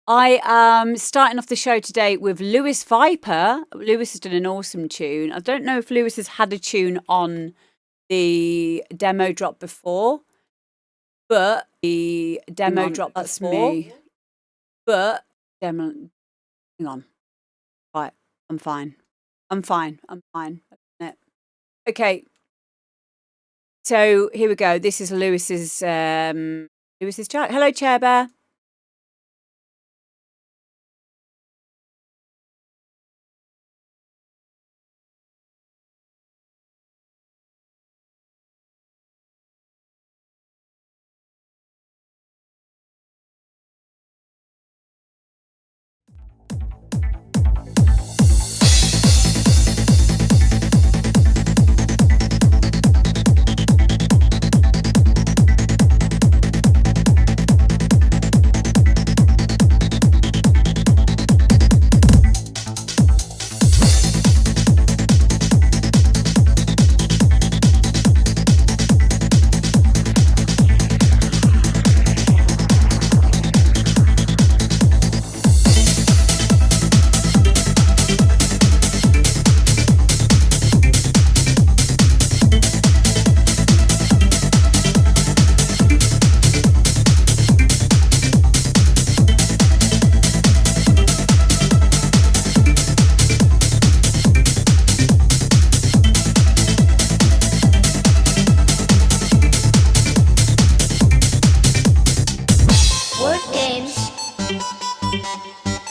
I am starting off the show today with Lewis Viper. Lewis has done an awesome tune. I don't know if Lewis has had a tune on the demo drop before, but the demo drop that's me. But demo, hang on. Right, I'm fine. Okay. So here we go. This is Lewis's chat. Hello, Chair Bear.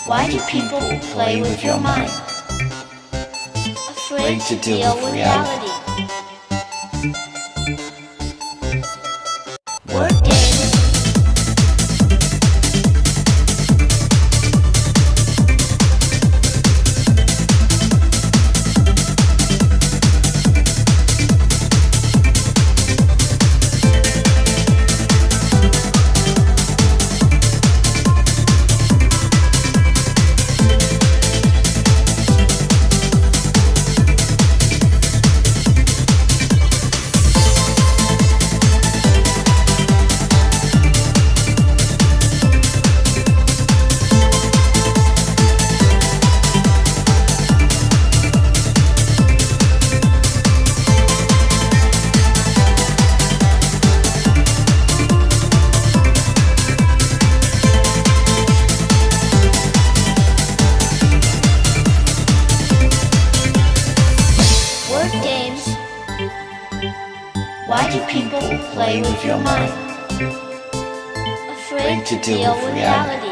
Why do people play with your mind? Afraid to deal with reality. Word games. Why do people play with your mind? Afraid to deal with reality.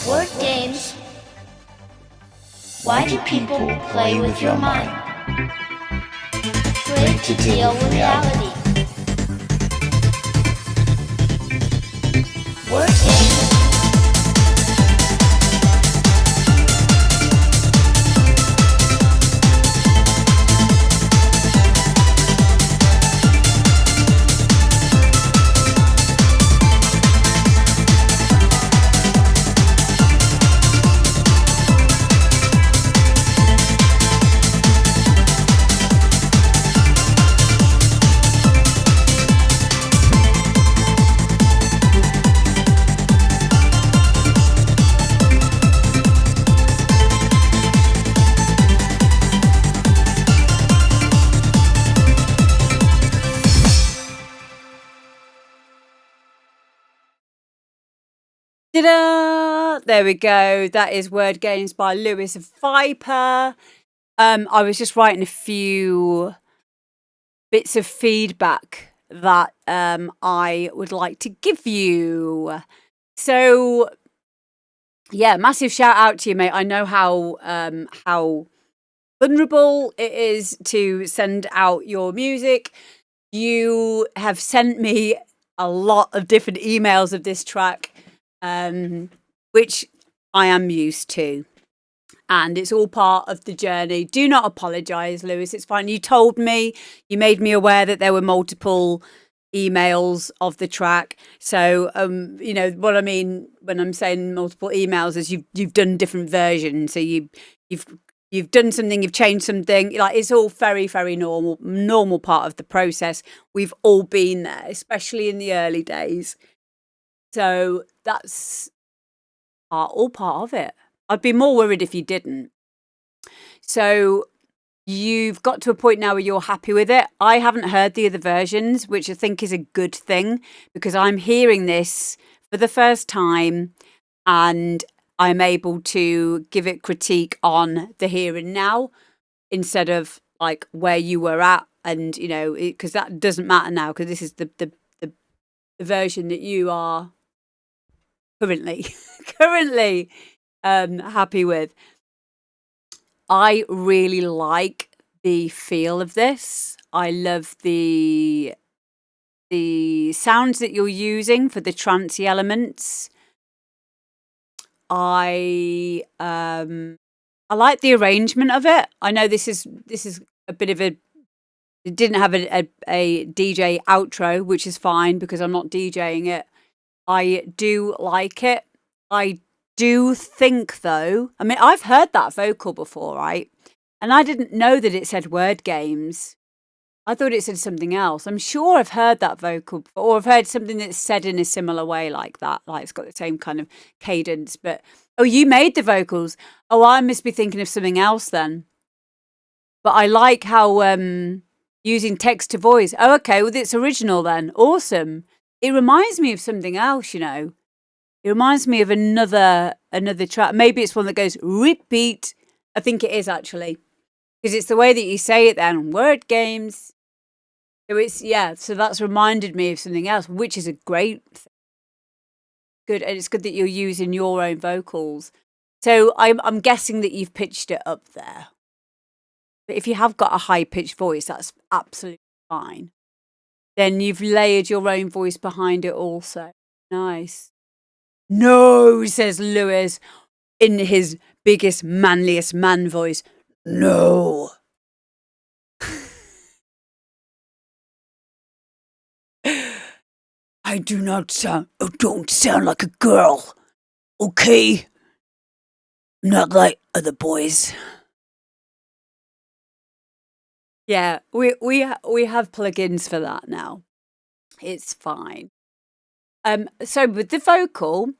Word games. Why do people play with your mind? Afraid to deal with reality. Word games. Ta-da! There we go. That is Word Games by Lewis Viper. I was just writing a few bits of feedback that I would like to give you. So, yeah, massive shout out to you, mate. I know how vulnerable it is to send out your music. You have sent me a lot of different emails of this track, which I am used to. And it's all part of the journey. Do not apologise, Lewis. It's fine. You told me, you made me aware that there were multiple emails of the track. So, you know what I mean when I'm saying multiple emails is you've done different versions. So you've done something, you've changed something. Like, it's all very, very normal part of the process. We've all been there, especially in the early days. So that's all part of it. I'd be more worried if you didn't. So you've got to a point now where you're happy with it. I haven't heard the other versions, which I think is a good thing, because I'm hearing this for the first time and I'm able to give it critique on the here and now instead of like where you were at. And, you know, because that doesn't matter now, because this is the version that you are currently happy with. I really like the feel of this. I love the sounds that you're using for the trancey elements. I like the arrangement of it. I know this is a bit of a. It didn't have a DJ outro, which is fine because I'm not DJing it. I do like it. I do think, though, I mean, I've heard that vocal before, right? And I didn't know that it said Word Games. I thought it said something else. I'm sure I've heard that vocal before, or I've heard something that's said in a similar way like that. Like, it's got the same kind of cadence. But, oh, you made the vocals. Oh, I must be thinking of something else then. But I like how using text to voice. Oh, okay, well, it's original then. Awesome. It reminds me of something else, you know. It reminds me of another track. Maybe it's one that goes repeat. I think it is, actually, because it's the way that you say it then. Word Games. So it's, yeah, so that's reminded me of something else, which is a great thing. Good. And it's good that you're using your own vocals. So I'm guessing that you've pitched it up there. But if you have got a high-pitched voice, that's absolutely fine. Then you've layered your own voice behind it also. Nice. No, says Lewis in his biggest, manliest man voice. No. I don't sound like a girl. Okay? Not like other boys. Yeah, we have plugins for that now. It's fine. So with the vocal,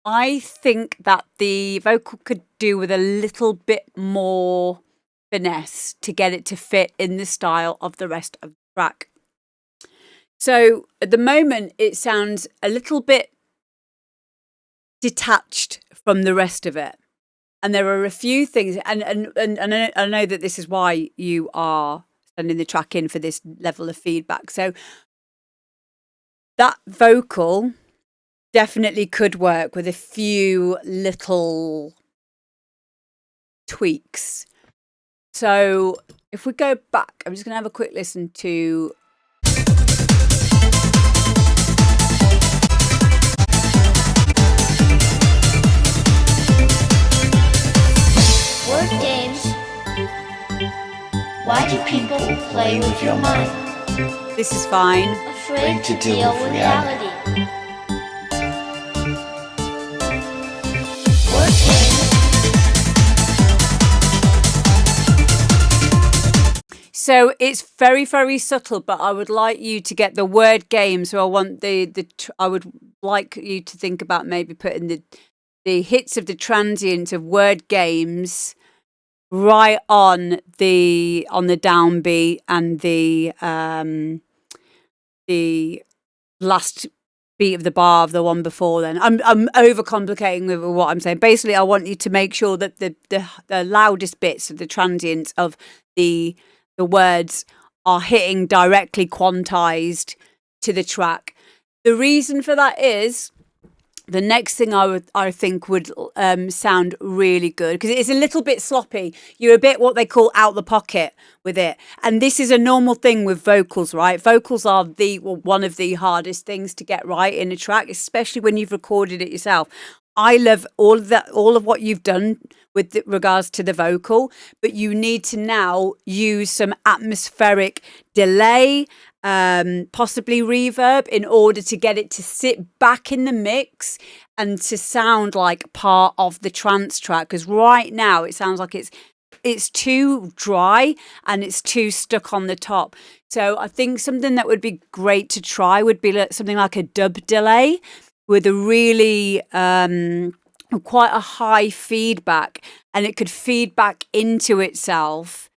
I think that the vocal could do with a little bit more finesse to get it to fit in the style of the rest of the track. So at the moment, it sounds a little bit detached from the rest of it. And there are a few things, and I know that this is why you are sending the track in for this level of feedback. So that vocal definitely could work with a few little tweaks. So if we go back, I'm just going to have a quick listen to. Word games. Why do people play with your mind? This is fine. Afraid to deal with reality. Word games. So it's very, very subtle, but I would like you to get the word game. So I want I would like you to think about maybe putting the hits of the transients of word games right on the downbeat and the last beat of the bar of the one before. Then I'm overcomplicating with what I'm saying. Basically, I want you to make sure that the loudest bits of the transients of the words are hitting directly quantized to the track. The reason for that is the next thing I think would sound really good, because it's a little bit sloppy. You're a bit what they call out the pocket with it, and this is a normal thing with vocals, right? Vocals are one of the hardest things to get right in a track, especially when you've recorded it yourself. I love all of what you've done with regards to the vocal, but you need to now use some atmospheric delay, possibly reverb, in order to get it to sit back in the mix and to sound like part of the trance track. Because right now it sounds like it's too dry and it's too stuck on the top. So I think something that would be great to try would be something like a dub delay with a really quite a high feedback, and it could feed back into itself.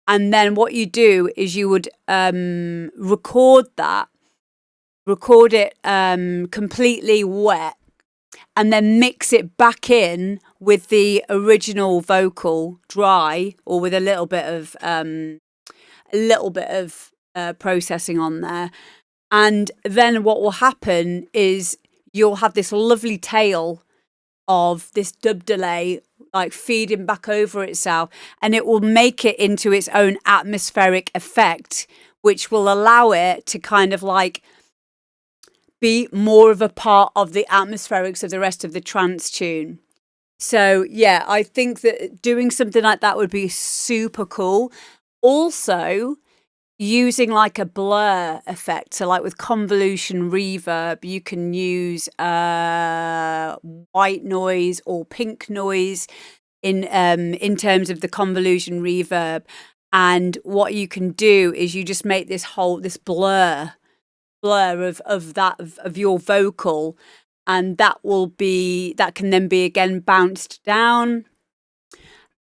And then what you do is you would record it completely wet, and then mix it back in with the original vocal dry, or with a little bit of processing on there. And then what will happen is you'll have this lovely tail of this dub delay like feeding back over itself, and it will make it into its own atmospheric effect, which will allow it to kind of like be more of a part of the atmospherics of the rest of the trance tune. So yeah, I think that doing something like that would be super cool. Also, using like a blur effect, so like with convolution reverb, you can use white noise or pink noise in terms of the convolution reverb. And what you can do is you just make this blur of your vocal, and that can then be again bounced down.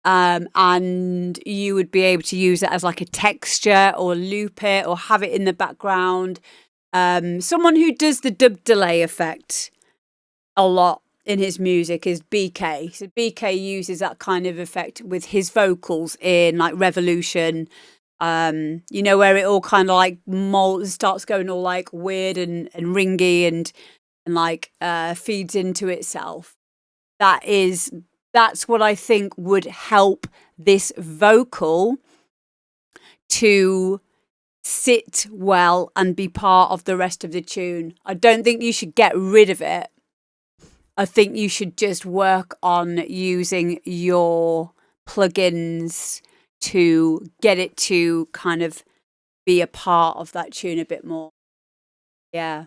And you would be able to use it as like a texture, or loop it, or have it in the background. Someone who does the dub delay effect a lot in his music is BK. So BK uses that kind of effect with his vocals in like Revolution. Where it all kind of like starts going all like weird and ringy and like feeds into itself. That's what I think would help this vocal to sit well and be part of the rest of the tune. I don't think you should get rid of it. I think you should just work on using your plugins to get it to kind of be a part of that tune a bit more. Yeah.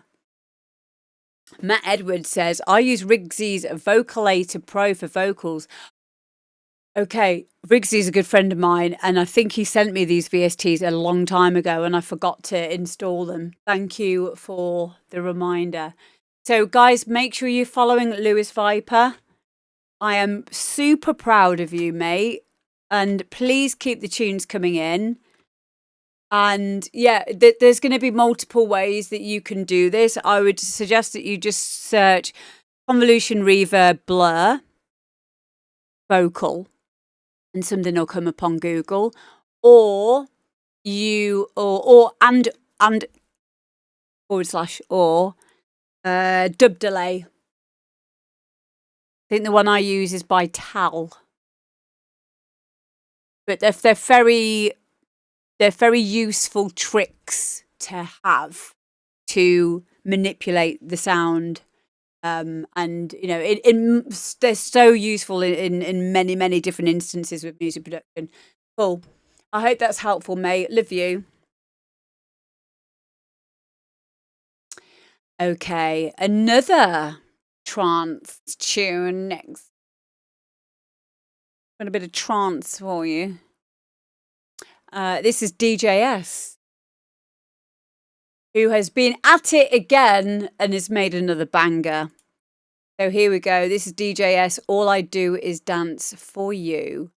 Matt Edwards says, I use Rigsy's Vocalator Pro for vocals. Okay, Rigsy's a good friend of mine, and I think he sent me these VSTs a long time ago, and I forgot to install them. Thank you for the reminder. So, guys, make sure you're following Lewis Viper. I am super proud of you, mate, and please keep the tunes coming in. And yeah, there's going to be multiple ways that you can do this. I would suggest that you just search convolution reverb blur vocal, and something will come up on Google, or dub delay. I think the one I use is by Tal, but they're very useful tricks to have to manipulate the sound. And they're so useful in many different instances with music production. Cool. I hope that's helpful, mate. Love you. Okay, another trance tune next. Got a bit of trance for you. This is D.J.S, who has been at it again and has made another banger. So here we go. This is D.J.S. All I Do Is Dance For You.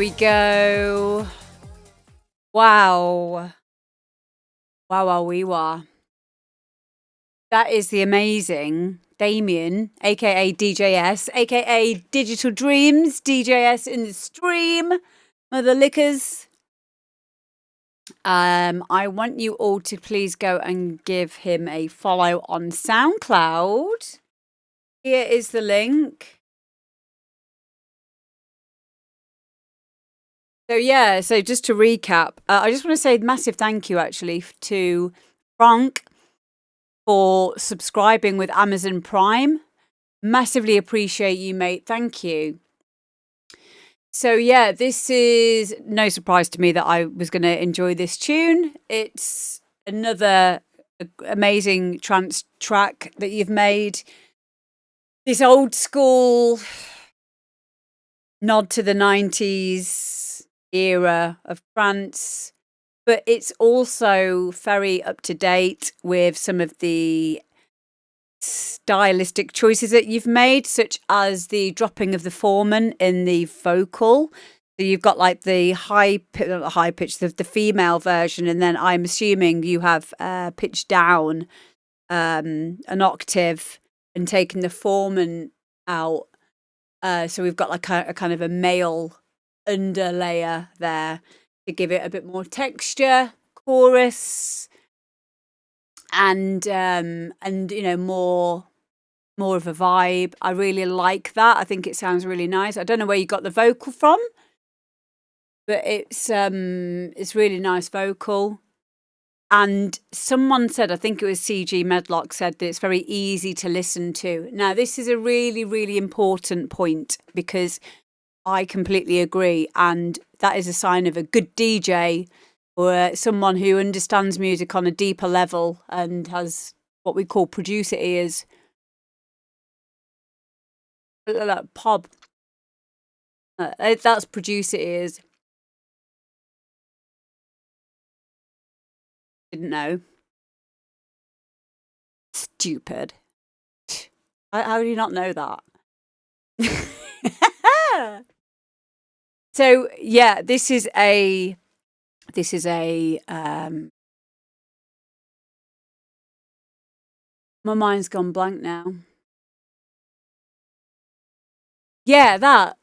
we go. Wow. Wow, we were. That is the amazing Damien, aka D.J.S, aka Digital Dreams, D.J.S in the stream, Mother Lickers. I want you all to please go and give him a follow on SoundCloud. Here is the link. So just to recap, I just want to say a massive thank you actually to Frank for subscribing with Amazon Prime. Massively appreciate you, mate. Thank you. So yeah, this is no surprise to me that I was going to enjoy this tune. It's another amazing trance track that you've made. This old school nod to the 90s era of trance, but it's also very up to date with some of the stylistic choices that you've made, such as the dropping of the foreman in the vocal. So you've got like the high pitch, the female version, and then I'm assuming you have pitched down an octave and taken the foreman out. So we've got like a kind of a male underlayer there to give it a bit more texture, chorus, and you know, more of a vibe. I really like that. I think it sounds really nice. I don't know where you got the vocal from, but it's really nice vocal. And someone said, I think it was CG Medlock, said that it's very easy to listen to. Now, this is a really, really important point because I completely agree. And that is a sign of a good DJ or someone who understands music on a deeper level and has what we call producer ears. Pop. That's producer ears. Didn't know. Stupid. How do you not know that? So yeah, this is a my mind's gone blank now. Yeah, that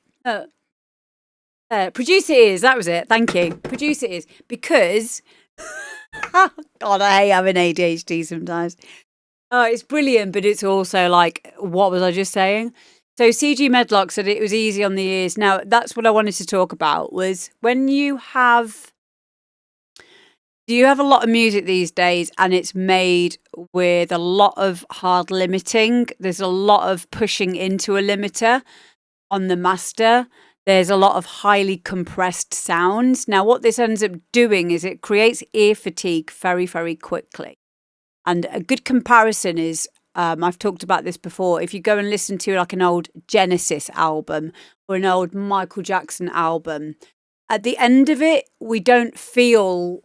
producer ears, that was it. Thank you. Producer ears, because God, I hate having ADHD sometimes. Oh, it's brilliant, but it's also like, what was I just saying? So CG Medlock said it was easy on the ears. Now, that's what I wanted to talk about, was when you have a lot of music these days and it's made with a lot of hard limiting. There's a lot of pushing into a limiter on the master. There's a lot of highly compressed sounds. Now, what this ends up doing is it creates ear fatigue very, very quickly. And a good comparison is, I've talked about this before, if you go and listen to like an old Genesis album or an old Michael Jackson album, at the end of it, we don't feel,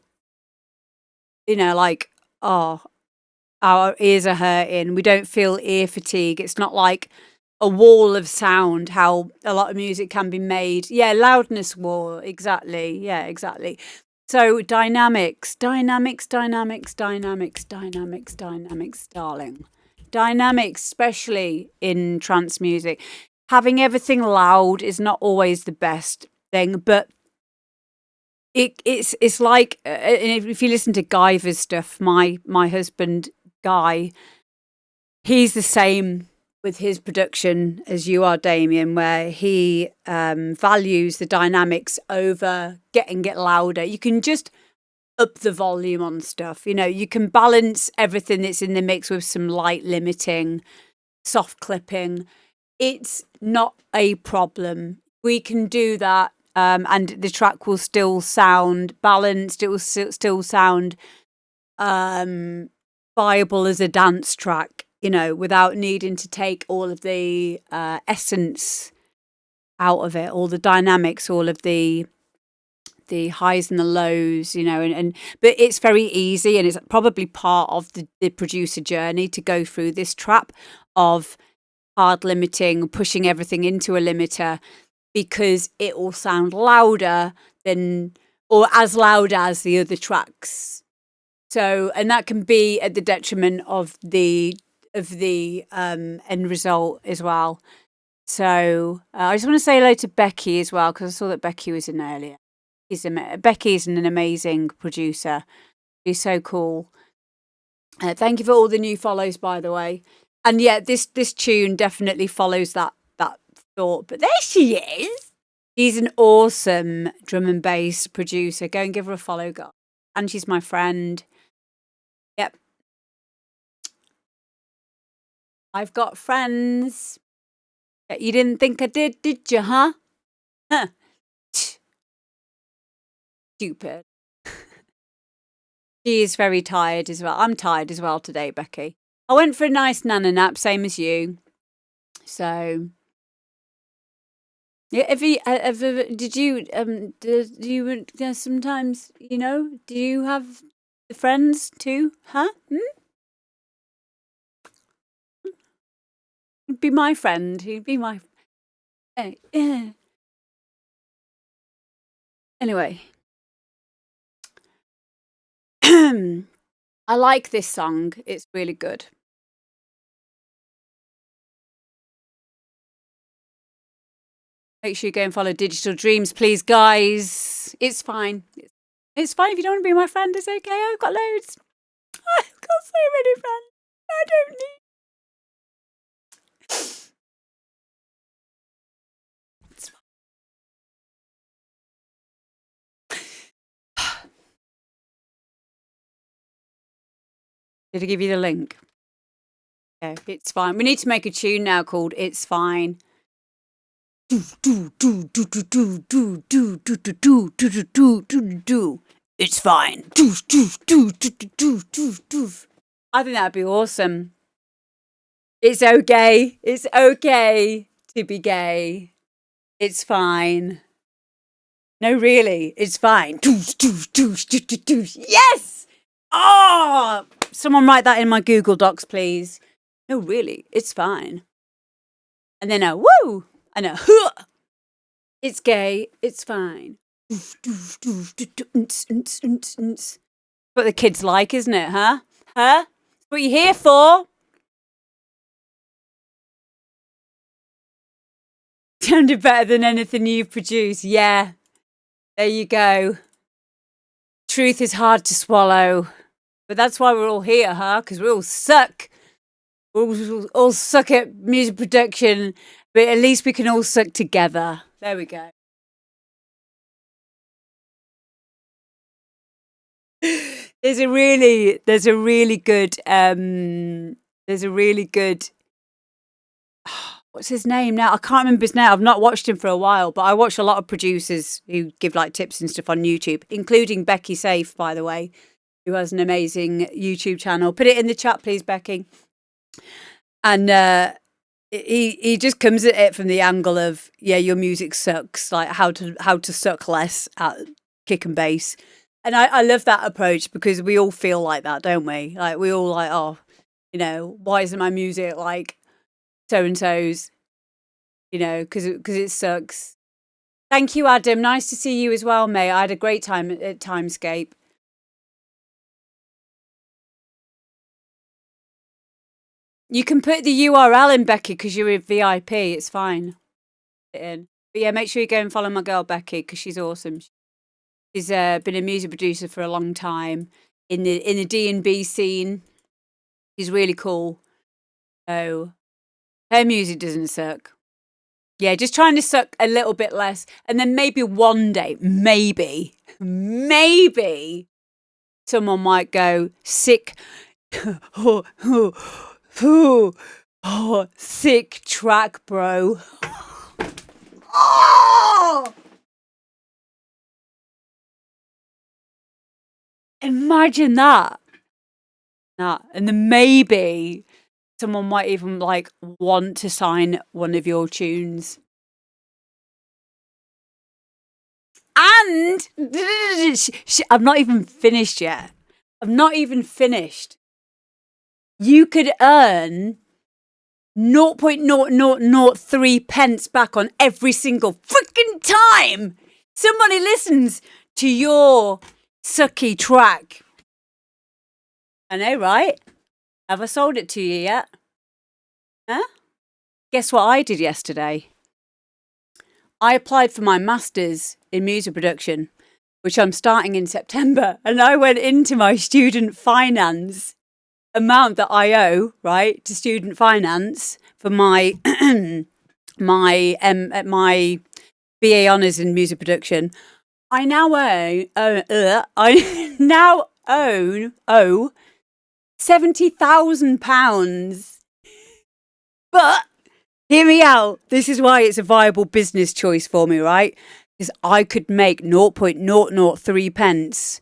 you know, like, oh, our ears are hurting. We don't feel ear fatigue. It's not like a wall of sound, how a lot of music can be made. Yeah, loudness wall. Exactly. Yeah, exactly. So dynamics, darling. Dynamics, especially in trance music. Having everything loud is not always the best thing, but it's like, if you listen to Guyver's stuff, my husband Guy, he's the same with his production as you are, Damien, where he values the dynamics over getting it louder. You can just up the volume on stuff. You know, you can balance everything that's in the mix with some light limiting, soft clipping. It's not a problem. We can do that, and the track will still sound balanced. It will still sound viable as a dance track, you know, without needing to take all of the essence out of it, all the dynamics, all of the highs and the lows, you know, but it's very easy, and it's probably part of the producer journey to go through this trap of hard limiting, pushing everything into a limiter. because it will sound louder than, or as loud as the other tracks. So, and that can be at the detriment of the end result as well. So I just want to say hello to Becky as well, because I saw that Becky was in earlier. Becky is an amazing producer. She's so cool. Thank you for all the new follows, by the way. And yeah, this tune definitely follows that thought. But there she is. She's an awesome drum and bass producer. Go and give her a follow, guys. And she's my friend. Yep. I've got friends. You didn't think I did you, huh? Huh. Stupid. She is very tired as well. I'm tired as well today, Becky. I went for a nice nana nap, same as you. So, yeah. Did you sometimes, do you have the friends too? Huh? He'd be my friend. He'd be my. Anyway. I like this song. It's really good. Make sure you go and follow Digital Dreams, please, guys. It's fine. It's fine if you don't want to be my friend. It's okay. I've got loads. I've got so many friends. I don't need. It's fine. Did I give you the link? Yeah, it's fine. We need to make a tune now called "It's Fine." It's fine. I think that'd be awesome. It's okay. It's okay to be gay. It's fine. No, really, it's fine. Yes! Oh! Someone write that in my Google Docs, please. No, really, it's fine. And then a woo! And a huh! It's gay, it's fine. What the kids like, isn't it, huh? Huh? That's what you're here for. Sounded better than anything you've produced. Yeah. There you go. Truth is hard to swallow. But that's why we're all here, huh? Because we all suck. We all suck at music production. But at least we can all suck together. There we go. There's a really good what's his name now? I can't remember his name. I've not watched him for a while, but I watch a lot of producers who give like tips and stuff on YouTube, including Becky Safe, by the way, who has an amazing YouTube channel. Put it in the chat, please, Becky. And he just comes at it from the angle of, yeah, your music sucks, like how to suck less at kick and bass. And I love that approach because we all feel like that, don't we? Like we all like, oh, why isn't my music like so-and-so's, because it sucks. Thank you, Adam. Nice to see you as well, mate. I had a great time at Timescape. You can put the URL in, Becky, because you're a VIP. It's fine. Put it in. But yeah, make sure you go and follow my girl, Becky, because she's awesome. She's been a music producer for a long time in the D&B scene. She's really cool. So her music doesn't suck. Yeah, just trying to suck a little bit less. And then maybe one day, maybe someone might go, sick. Sick track, bro. Oh! Imagine that. And then maybe someone might even like want to sign one of your tunes. And I've not even finished yet. You could earn 0.0003 pence back on every single freaking time somebody listens to your sucky track. I know, right? Have I sold it to you yet? Huh? Guess what I did yesterday? I applied for my master's in music production, which I'm starting in September, and I went into my student finance amount that I owe, right, to student finance for my my BA honours in music production. I now owe £70,000. But hear me out. This is why it's a viable business choice for me, right? Because I could make 0.003 pence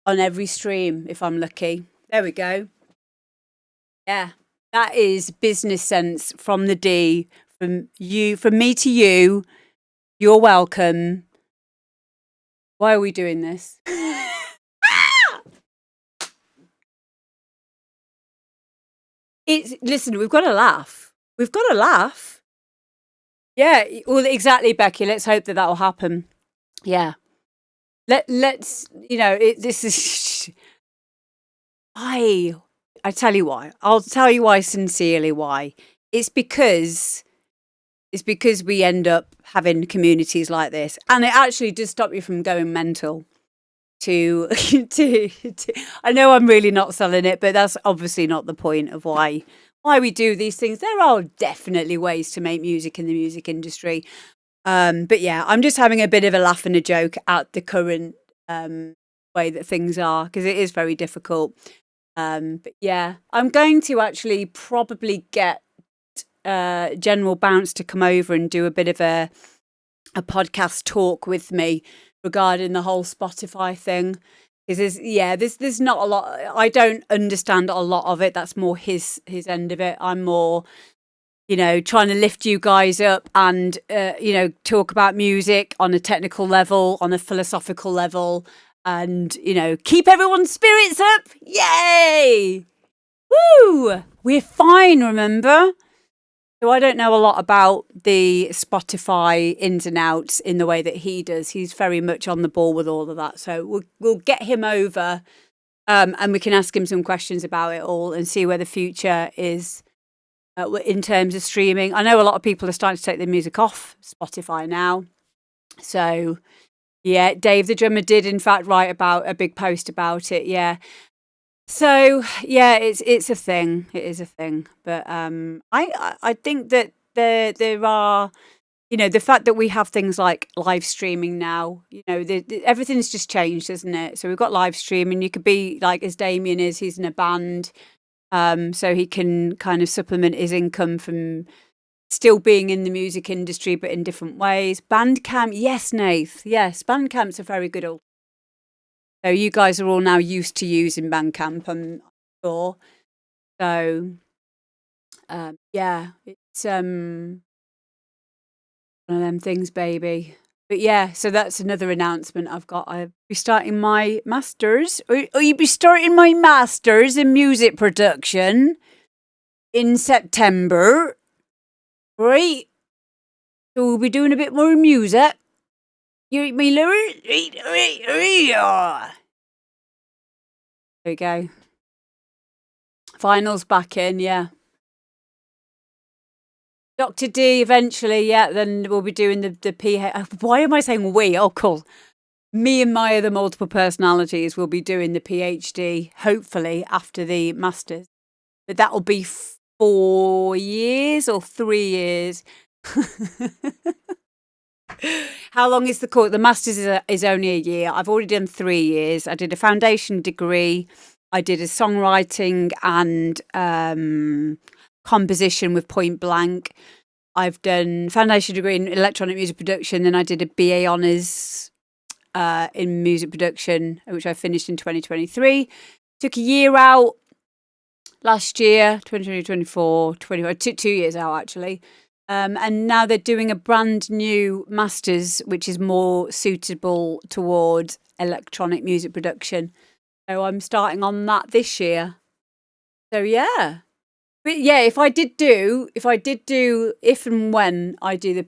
on every stream if I'm lucky. There we go. Yeah, that is business sense from the D, from me to you. You're welcome. Why are we doing this? Listen, we've got to laugh. We've got to laugh. Yeah, well, exactly, Becky. Let's hope that will happen. Yeah. Let's, this is... I tell you why. I'll tell you why sincerely why. It's because we end up having communities like this. And it actually does stop you from going mental. To I know I'm really not selling it, but that's obviously not the point of why we do these things. There are definitely ways to make music in the music industry. But yeah, I'm just having a bit of a laugh and a joke at the current way that things are, because it is very difficult. But yeah, I'm going to actually probably get General Bounce to come over and do a bit of a podcast talk with me regarding the whole Spotify thing. Because there's not a lot. I don't understand a lot of it. That's more his end of it. I'm more, trying to lift you guys up and, talk about music on a technical level, on a philosophical level, and, keep everyone's spirits up. Yay! Woo! We're fine, remember? So I don't know a lot about the Spotify ins and outs in the way that he does. He's very much on the ball with all of that. So we'll get him over and we can ask him some questions about it all and see where the future is in terms of streaming. I know a lot of people are starting to take their music off Spotify now. So, yeah, Dave the drummer did, in fact, write about a big post about it. Yeah. So yeah, it's a thing. It is a thing, but I think that there are, the fact that we have things like live streaming now. Everything's just changed, isn't it? So we've got live streaming. You could be like as Damien is. He's in a band, so he can kind of supplement his income from still being in the music industry, but in different ways. Bandcamp, yes, Nath, yes, Bandcamp's a very good old. So you guys are all now used to using Bandcamp, I'm sure. So, yeah, it's one of them things, baby. But yeah, so that's another announcement I've got. I'll be starting my masters. You'll be starting my masters in music production in September, right? So we'll be doing a bit more music. You eat me, Lewis? There we go. Finals back in, yeah. Dr. D eventually, yeah. Then we'll be doing the PhD. Why am I saying we? Oh, cool. Me and my other multiple personalities will be doing the PhD, hopefully, after the Masters. But that will be 4 years or 3 years. How long is the course? The Masters is only a year. I've already done 3 years. I did a foundation degree. I did a songwriting and composition with Point Blank. I've done foundation degree in electronic music production. Then I did a BA honours in music production, which I finished in 2023. Took a year out last year, 2024, 2 years out actually. And now they're doing a brand new masters, which is more suitable towards electronic music production. So I'm starting on that this year. So yeah, But yeah, if and when I do the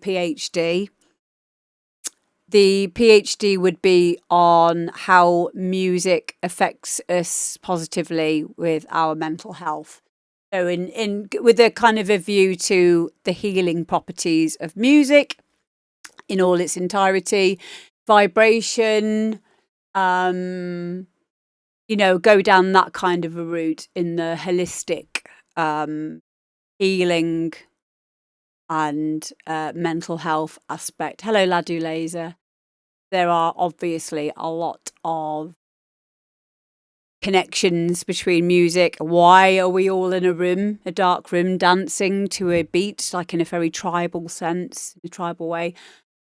PhD would be on how music affects us positively with our mental health. So in with a kind of a view to the healing properties of music in all its entirety, vibration, go down that kind of a route in the holistic healing and mental health aspect. Hello, Ladu Laser. There are obviously a lot of connections between music. Why are we all in a dark room, dancing to a beat, like in a very tribal sense, in a tribal way?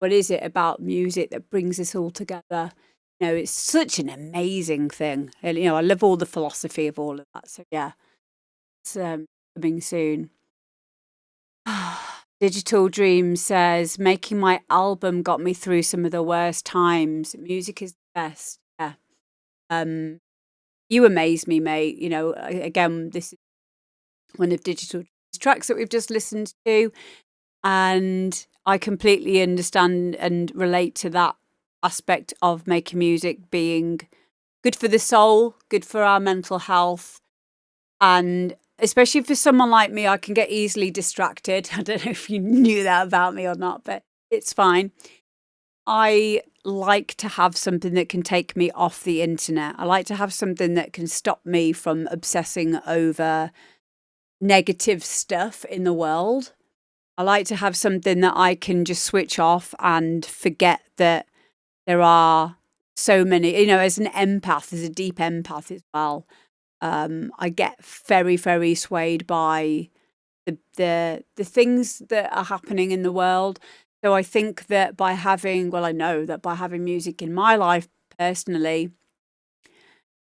What is it about music that brings us all together? It's such an amazing thing. And, I love all the philosophy of all of that. So yeah, it's coming soon. Digital Dream says, making my album got me through some of the worst times. Music is the best. Yeah. You amaze me, mate. Again, this is one of Digital Dream's tracks that we've just listened to. And I completely understand and relate to that aspect of making music being good for the soul, good for our mental health. And especially for someone like me, I can get easily distracted. I don't know if you knew that about me or not, but it's fine. I like to have something that can take me off the internet. I like to have something that can stop me from obsessing over negative stuff in the world. I like to have something that I can just switch off and forget that there are so many, as an empath, as a deep empath as well. I get very, very swayed by the things that are happening in the world. So I think that I know that by having music in my life personally,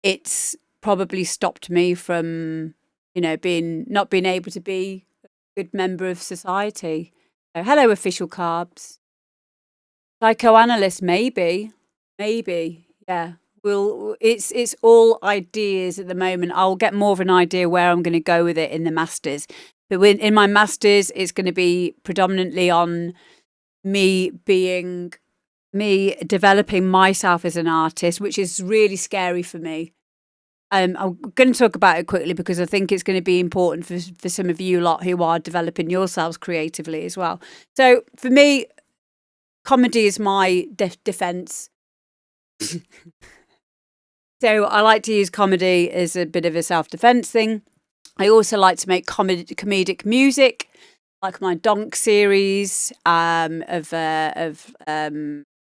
it's probably stopped me from, not being able to be a good member of society. So, hello, official carbs. Psychoanalyst, maybe, yeah. It's all ideas at the moment. I'll get more of an idea where I'm going to go with it in the masters. But in my masters, it's going to be predominantly on me developing myself as an artist, which is really scary for me. I'm going to talk about it quickly because I think it's going to be important for some of you lot who are developing yourselves creatively as well. So for me, comedy is my defense. So I like to use comedy as a bit of a self-defense thing. I also like to make comedic music, like my Donk series of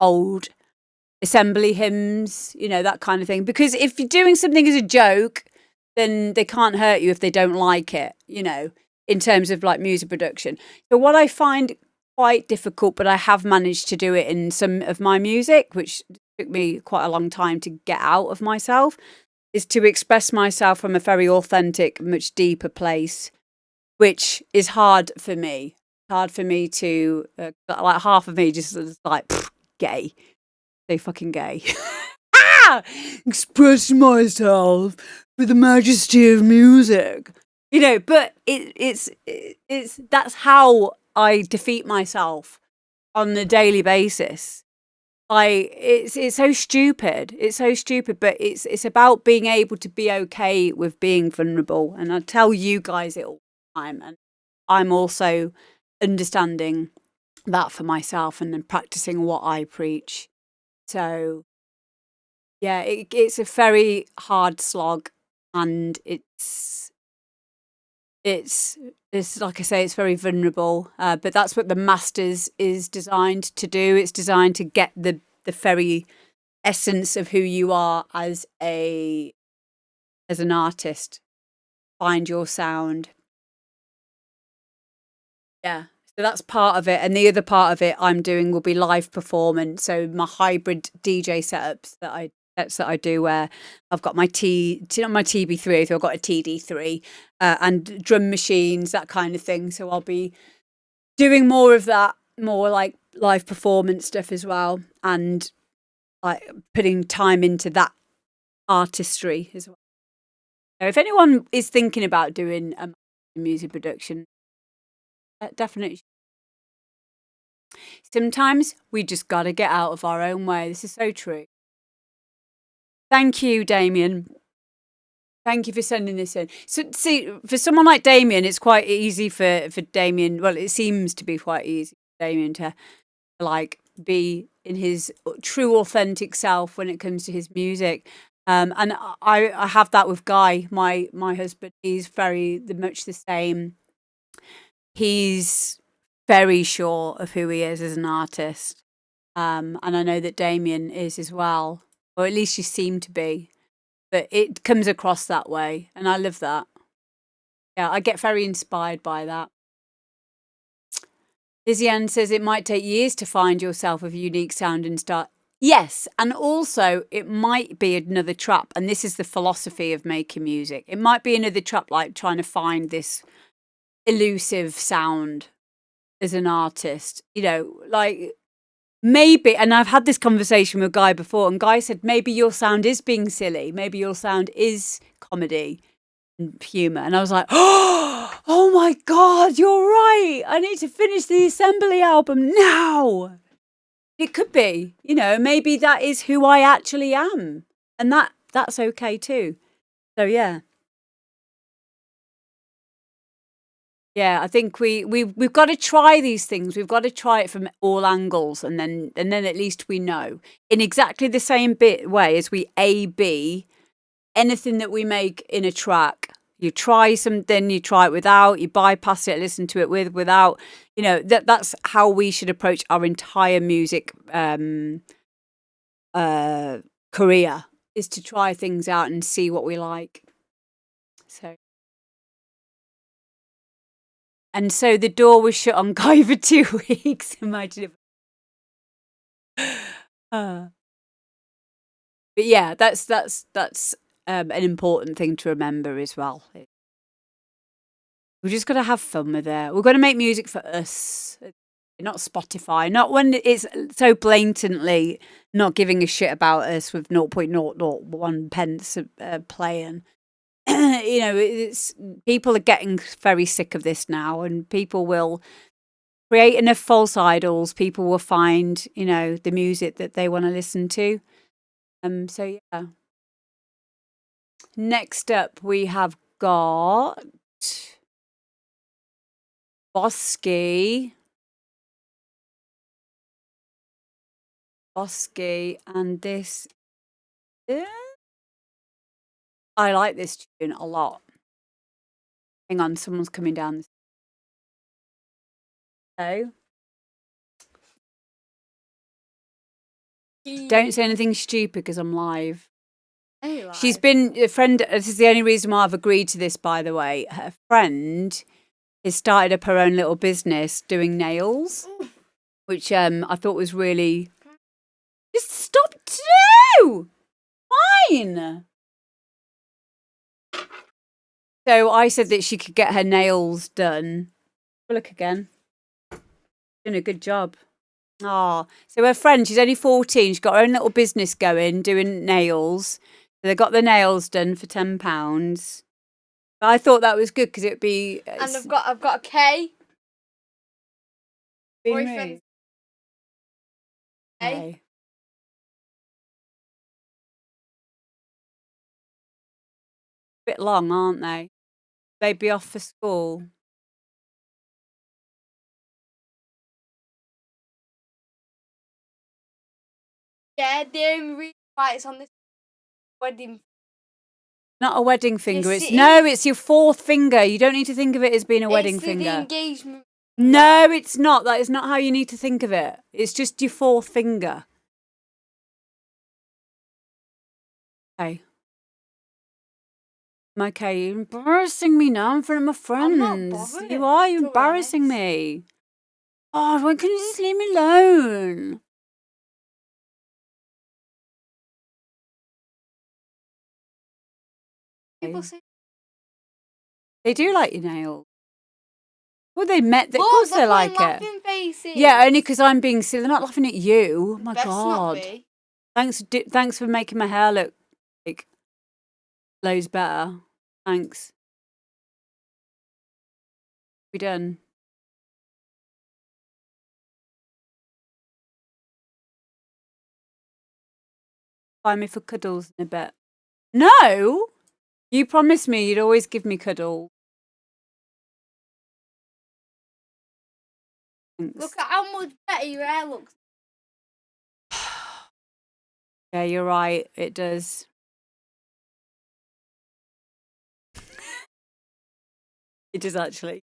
old assembly hymns, that kind of thing. Because if you're doing something as a joke, then they can't hurt you if they don't like it, in terms of like music production. So what I find quite difficult, but I have managed to do it in some of my music, which took me quite a long time to get out of myself, is to express myself from a very authentic, much deeper place, which is hard for me. Hard for me to, like half of me just is like, gay. So fucking gay. Express myself with the majesty of music. But it's that's how I defeat myself on a daily basis. It's so stupid. It's so stupid, but it's about being able to be okay with being vulnerable. And I tell you guys it all the time. And I'm also understanding that for myself and then practicing what I preach. So yeah, it's a very hard slog, and it's like I say, it's very vulnerable. But that's what the masters is designed to do. It's designed to get the very essence of who you are as an artist. Find your sound. Yeah. So that's part of it. And the other part of it I'm doing will be live performance. So my hybrid DJ setups that I do, where I've got my TB3, so I've got a TD3 and drum machines, that kind of thing. So I'll be doing more of that, more like live performance stuff as well, and like putting time into that artistry as well. So if anyone is thinking about doing in music production. Definitely. Sometimes we just got to get out of our own way. This is so true. Thank you, Damien. Thank you for sending this in. So, see, for someone like Damien, it's quite easy for Damien. Well, it seems to be quite easy for Damien to like be in his true, authentic self when it comes to his music. And I have that with Guy, my husband. He's very much the same. He's very sure of who he is as an artist. And I know that Damien is as well, or at least you seem to be. But it comes across that way, and I love that. Yeah, I get very inspired by that. Lizzie Ann says it might take years to find yourself with a unique sound and start. Yes, and also it might be another trap, and this is the philosophy of making music. It might be another trap, like trying to find this elusive sound as an artist. You know, like maybe, and I've had this conversation with Guy before, and Guy said maybe your sound is being silly, maybe your sound is comedy and humour. And I was like, oh my God, you're right. I need to finish the Assembly album now. It could be, you know, maybe that is who I actually am. And that's okay too. So yeah. Yeah, I think we've got to try these things. We've got to try it from all angles, and then at least we know. In exactly the same way as we A/B anything that we make in a track. You try something, you try it without, you bypass it, listen to it without. You know, that's how we should approach our entire music career, is to try things out and see what we like. So the door was shut on Guy for 2 weeks. Imagine it. But yeah, that's an important thing to remember as well. We're just got to have fun with it. We're going to make music for us, not Spotify. Not when it's so blatantly not giving a shit about us with 0.001 pence playing. You know, it's people are getting very sick of this now, and people will create enough false idols. People will find, you know, the music that they want to listen to. So yeah. Next up, we have got Boski, and this. I like this tune a lot. Hang on, someone's coming down. Hello. Don't say anything stupid because I'm live. She's been a friend. This is the only reason why I've agreed to this, by the way. Her friend has started up her own little business doing nails, which I thought was really. Just stop too. Fine. So I said that she could get her nails done. Look again. Doing a good job. Oh, so her friend, she's only 14. She's got her own little business going, doing nails. So they got the nails done for £10. But I thought that was good because it'd be. And I've got a K. Boyfriend. Okay. Bit long, aren't they? They'd be off for school. Yeah, the only reason why it's on this wedding. Not a wedding finger. Yes, it's your fourth finger. You don't need to think of it as being a wedding It's finger. the engagement. No, it's not. That is not how you need to think of it. It's just your fourth finger. Okay. Okay, you're embarrassing me now in front of my friends. I'm not bothered, You are. You're to be embarrassing honest. me. Oh, why can't you just leave me alone? People say, They do like your nails. Well, they met. Of "Look, course, they that's my like it. laughing faces." Yeah, only because I'm being silly. They're not laughing at you. My Best not God. be. Thanks for making my hair look like loads better. Thanks. We done? Buy me for cuddles in a bit. No! You promised me you'd always give me cuddle. Thanks. Look at how much better your hair looks. Yeah, you're right. It does. It does actually.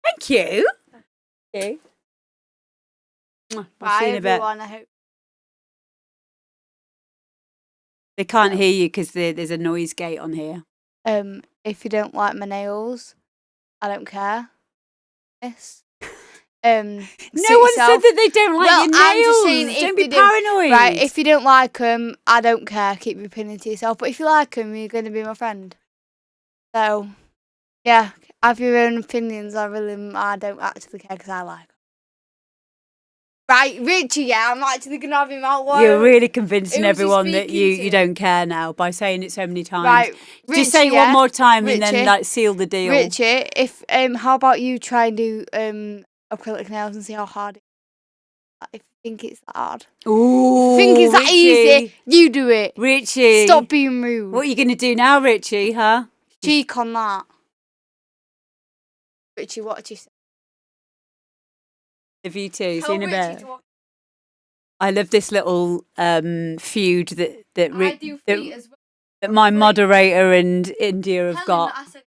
Thank you. Thank you. I'll Bye, see you in a bit. everyone. I hope. They can't hear you because there's a noise gate on here. If you don't like my nails, I don't care. Yes. No No one said that they don't like your nails. I'm just saying, don't be paranoid. Right, if you don't like them, I don't care. Keep your opinion to yourself. But if you like them, you're going to be my friend. So, yeah, have your own opinions. I don't actually care because I like them. Right, Richie, yeah, I'm actually going to have him out. You're really convincing Who was he everyone that speaking you to? don't care now by saying it so many times. Right, Richie, Just say it yeah? one more time and then Richie, like seal the deal. Richie, if how about you try and do acrylic nails and see how hard it is? If you think it's that hard. Ooh, If you think it's that easy, you do it. Richie. Stop being rude. What are you going to do now, Richie, huh? Cheek on that. Richie, what did you say? Love you too. See Tell you in a Richie bit. to walk. I love this little feud that I do feet as well. that my moderator and India have Tell him got. that I said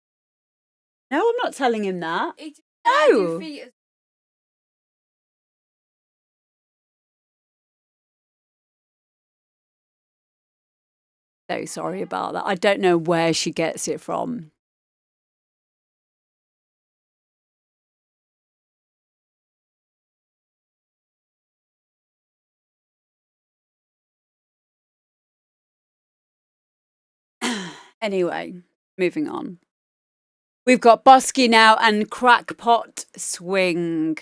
No, I'm not telling him that. I do No. feet as So sorry about that. I don't know where she gets it from. Anyway, moving on. We've got Boski now and Crackpot Swing.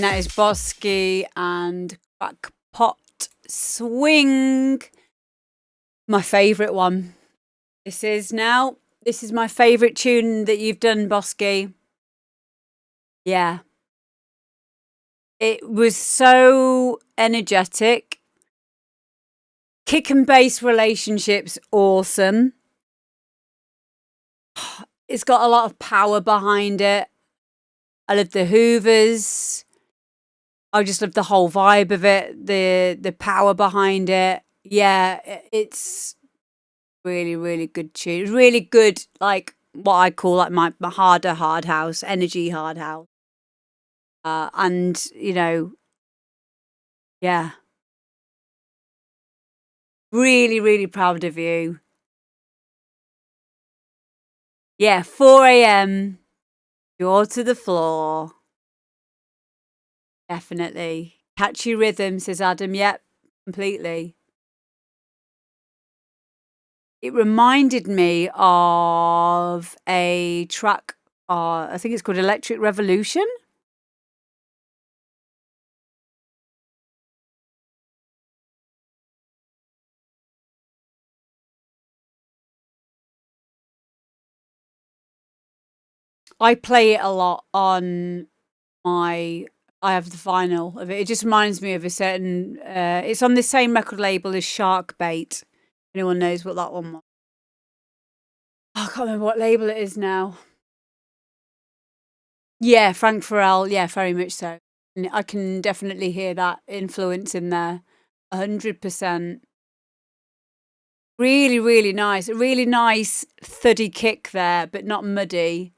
that is Boski and Crackpot Swing. My favourite one. This is my favourite tune that you've done, Boski. Yeah. It was so energetic. Kick and bass relationships, awesome. It's got a lot of power behind it. I love the hoovers. I just love the whole vibe of it, the power behind it. Yeah, it's really, really good tune. It's really good, like what I call like my harder hard house, energy hard house. And, you know, yeah. Really, really proud of you. Yeah, 4 a.m. Jaw to the floor. Definitely. Catchy rhythm, says Adam. Yep, completely. It reminded me of a track, I think it's called Electric Revolution. I play it a lot on I have the vinyl of it. It just reminds me of a certain, it's on the same record label as Shark Bait. Anyone knows what that one was? I can't remember what label it is now. Yeah, Frank Farrell. Yeah, very much so. And I can definitely hear that influence in there. 100%. Really, really nice. A really nice thuddy kick there, but not muddy.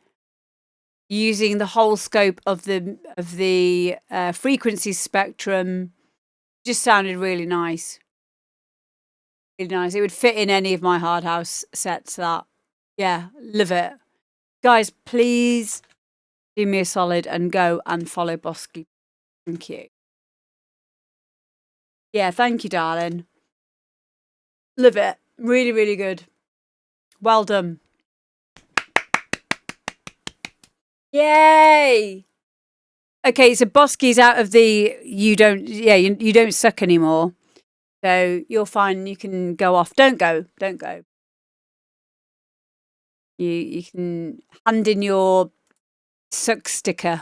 Using the whole scope of the frequency spectrum, just sounded really nice. Really nice. It would fit in any of my hard house sets. That, yeah, love it, guys. Please do me a solid and go and follow Boski. Thank you. Yeah, thank you, darling. Love it. Really, really good. Well done. Yay! Okay, so Boski's out of the you don't suck anymore. So you're fine. You can go off. Don't go. Don't go. You can hand in your suck sticker.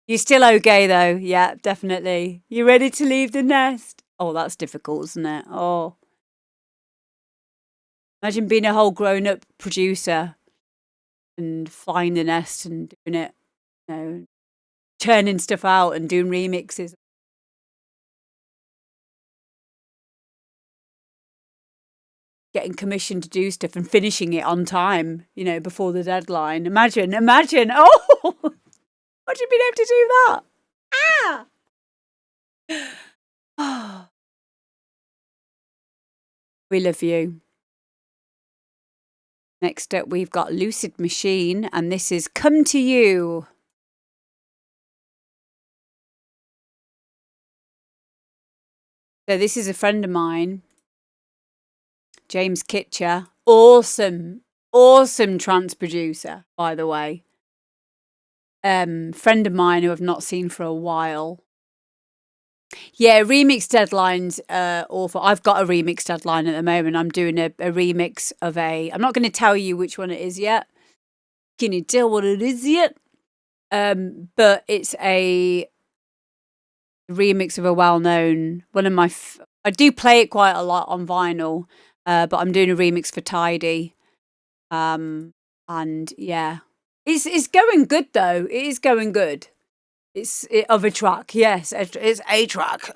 You're still okay though. Yeah, definitely. You ready to leave the nest? Oh, that's difficult, isn't it? Oh. Imagine being a whole grown up producer and flying the nest and doing it, you know, churning stuff out and doing remixes. Getting commissioned to do stuff and finishing it on time, you know, before the deadline. Imagine. Oh, imagine being able to do that. Ah. We love you. Next up, we've got Lucid Machine, and this is Come to You. So this is a friend of mine, James Kitcher. Awesome trance producer, by the way. Friend of mine who I've not seen for a while. Yeah, remix deadlines are awful. I've got a remix deadline at the moment. I'm doing a remix of I'm not going to tell you which one it is yet. Can you tell what it is yet? But it's a remix of a well-known, one of my, I do play it quite a lot on vinyl, but I'm doing a remix for Tidy. And yeah, it's going good though. It is going good. It's of a track. Yes, it's a track.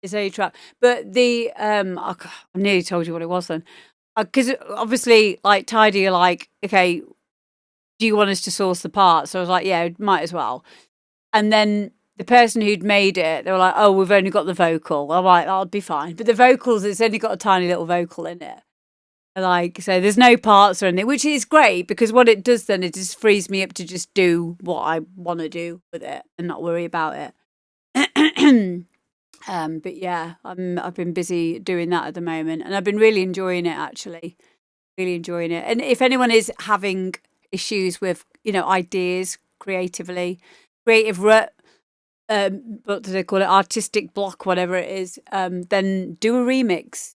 It's a track. But I nearly told you what it was then. Because obviously, like Tidy are like, okay, do you want us to source the parts? So I was like, yeah, might as well. And then the person who'd made it, they were like, oh, we've only got the vocal. I'm like, that'll be fine. But the vocals, it's only got a tiny little vocal in it. Like, so there's no parts or anything, which is great because what it does then, it just frees me up to just do what I want to do with it and not worry about it. But yeah, I've been busy doing that at the moment and I've been really enjoying it actually. Really enjoying it. And if anyone is issues with, ideas creatively, creative rut, what do they call it? Artistic block, whatever it is. Then do a remix.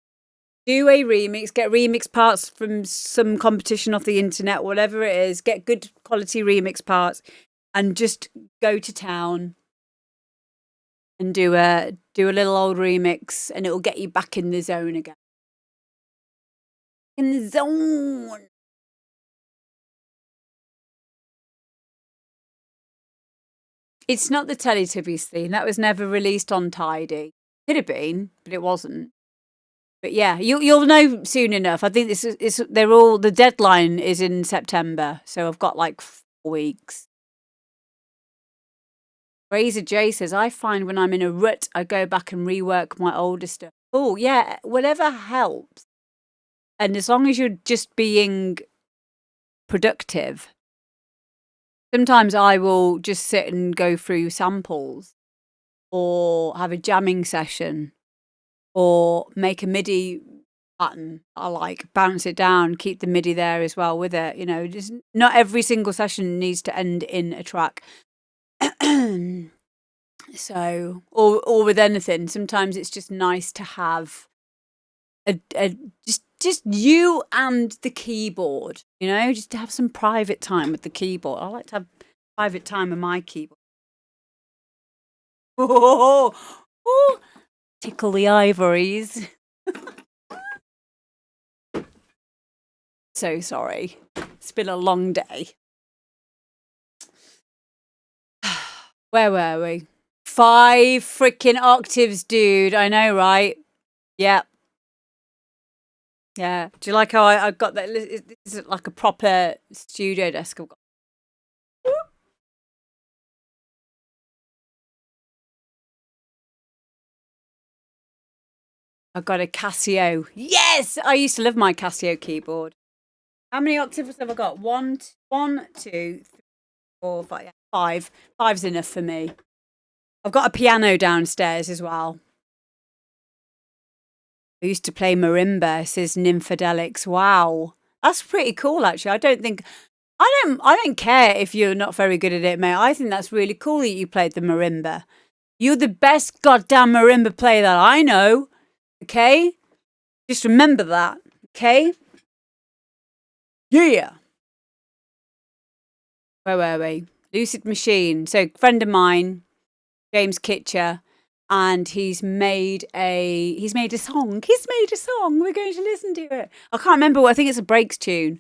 Do a remix, get remix parts from some competition off the internet, whatever it is, get good quality remix parts and just go to town and do a little old remix and it'll get you back in the zone again. In the zone. It's not the Teletubbies theme. That was never released on Tidy. Could have been, but it wasn't. But yeah, you'll know soon enough. I think the deadline is in September, so I've got like 4 weeks. Grazer J says, I find when I'm in a rut, I go back and rework my older stuff. Oh yeah, whatever helps. And as long as you're just being productive, sometimes I will just sit and go through samples or have a jamming session. Or make a MIDI pattern. I like bounce it down, keep the MIDI there as well with it. Just not every single session needs to end in a track. So, or with anything, sometimes it's just nice to have a just you and the keyboard. Just to have some private time with the keyboard. I like to have private time with my keyboard. Oh. Tickle the ivories. So sorry. It's been a long day. Where were we? 5 freaking octaves, dude. I know, right? Yep. Yeah. Do you like how I got that? This is like a proper studio desk I've got. I got a Casio. Yes! I used to love my Casio keyboard. How many octaves have I got? 1, 2, 3, 4, 5. 5. 5's enough for me. I've got a piano downstairs as well. I used to play marimba, says Nymphadelix. Wow. That's pretty cool, actually. I don't care if you're not very good at it, mate. I think that's really cool that you played the marimba. You're the best goddamn marimba player that I know. Okay? Just remember that. Okay? Yeah. Where were we? Lucid Machine. So, friend of mine, James Kitcher, and he's made a song. He's made a song. We're going to listen to it. I can't remember. I think it's a Breaks tune.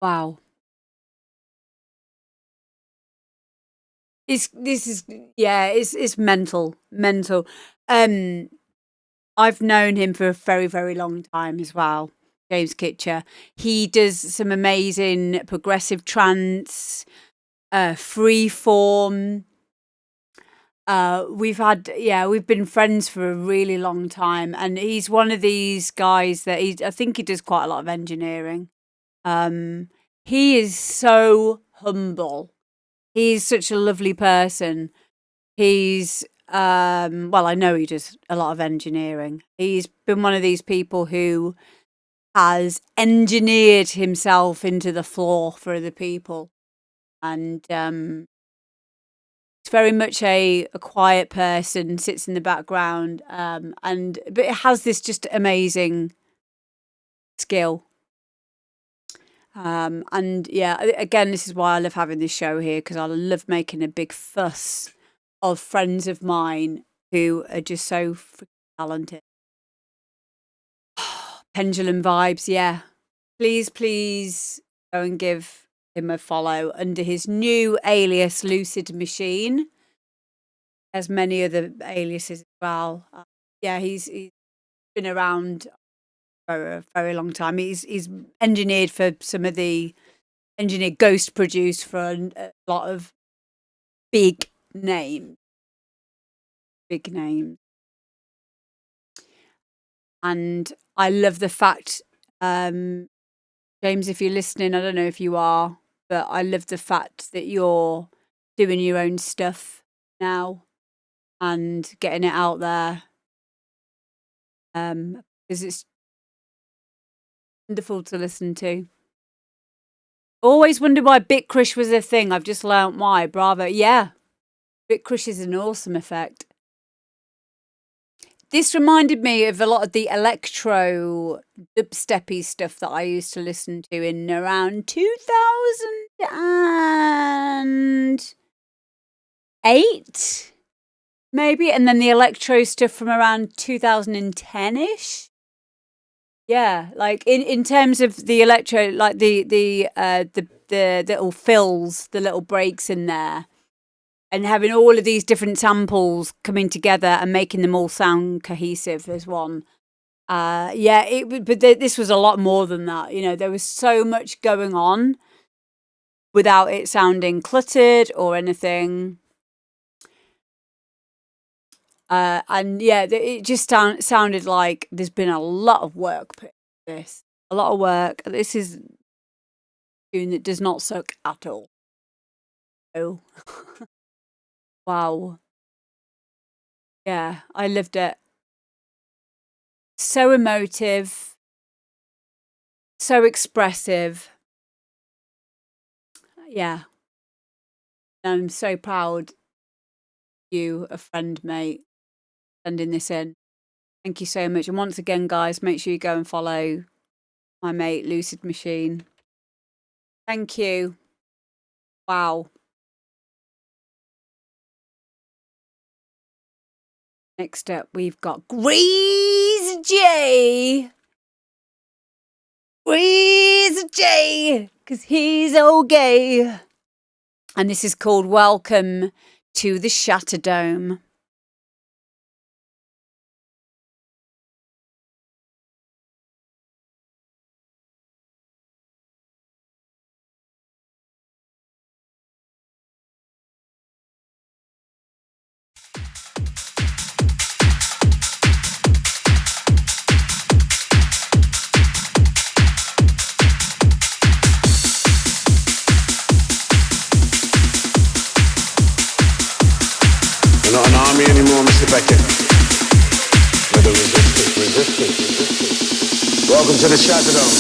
Wow. It's mental. I've known him for a very, very long time as well, James Kitcher. He does some amazing progressive trance, free form. We've been friends for a really long time, and he's one of these guys that I think he does quite a lot of engineering. He is so humble. He's such a lovely person. He's well, I know he does a lot of engineering. He's been one of these people who has engineered himself into the floor for other people, and it's very much a quiet person, sits in the background, but it has this just amazing skill. And yeah, again, this is why I love having this show here, because I love making a big fuss of friends of mine who are just so freaking talented. Pendulum Vibes, yeah. Please go and give him a follow under his new alias, Lucid Machine. As many other aliases as well. Yeah, he's been around for a very long time. He's engineered for some of the ghost produced for a lot of big names. And I love the fact, James, if you're listening, I don't know if you are, but I love the fact that you're doing your own stuff now and getting it out there. Because it's wonderful to listen to. Always wondered why Bitcrush was a thing. I've just learnt why. Bravo. Yeah. Bitcrush is an awesome effect. This reminded me of a lot of the electro dubsteppy stuff that I used to listen to in around 2008, maybe, and then the electro stuff from around 2010-ish. Yeah, like in terms of the electro, like the little fills, the little breaks in there, and having all of these different samples coming together and making them all sound cohesive as one. This was a lot more than that. You know, there was so much going on without it sounding cluttered or anything. And yeah, it just sounded like there's been a lot of work put into this. A lot of work. This is a tune that does not suck at all. Oh. Wow. Yeah, I loved it. So emotive. So expressive. Yeah. I'm so proud of you, a friend, mate, sending this in. Thank you so much. And once again, guys, make sure you go and follow my mate, Lucid Machine. Thank you. Wow. Next up, we've got Grazer J. Grazer J. Because he's all gay. And this is called Welcome to the Shatterdome. We're not an army anymore, Mr. Beckett. We're the resistance. Welcome to the Shatterdome.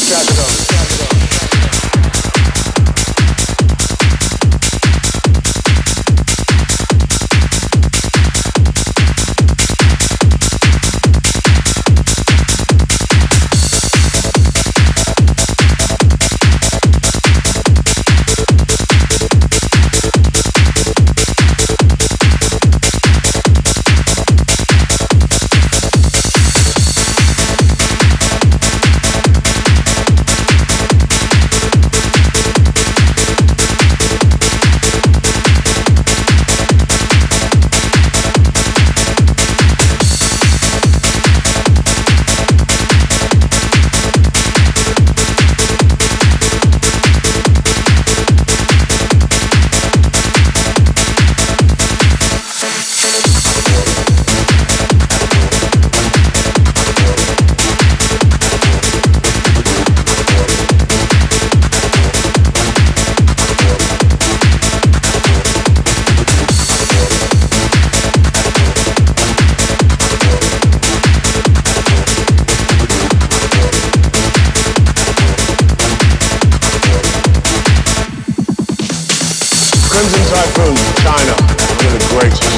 Typhoon, China, one of the greatest.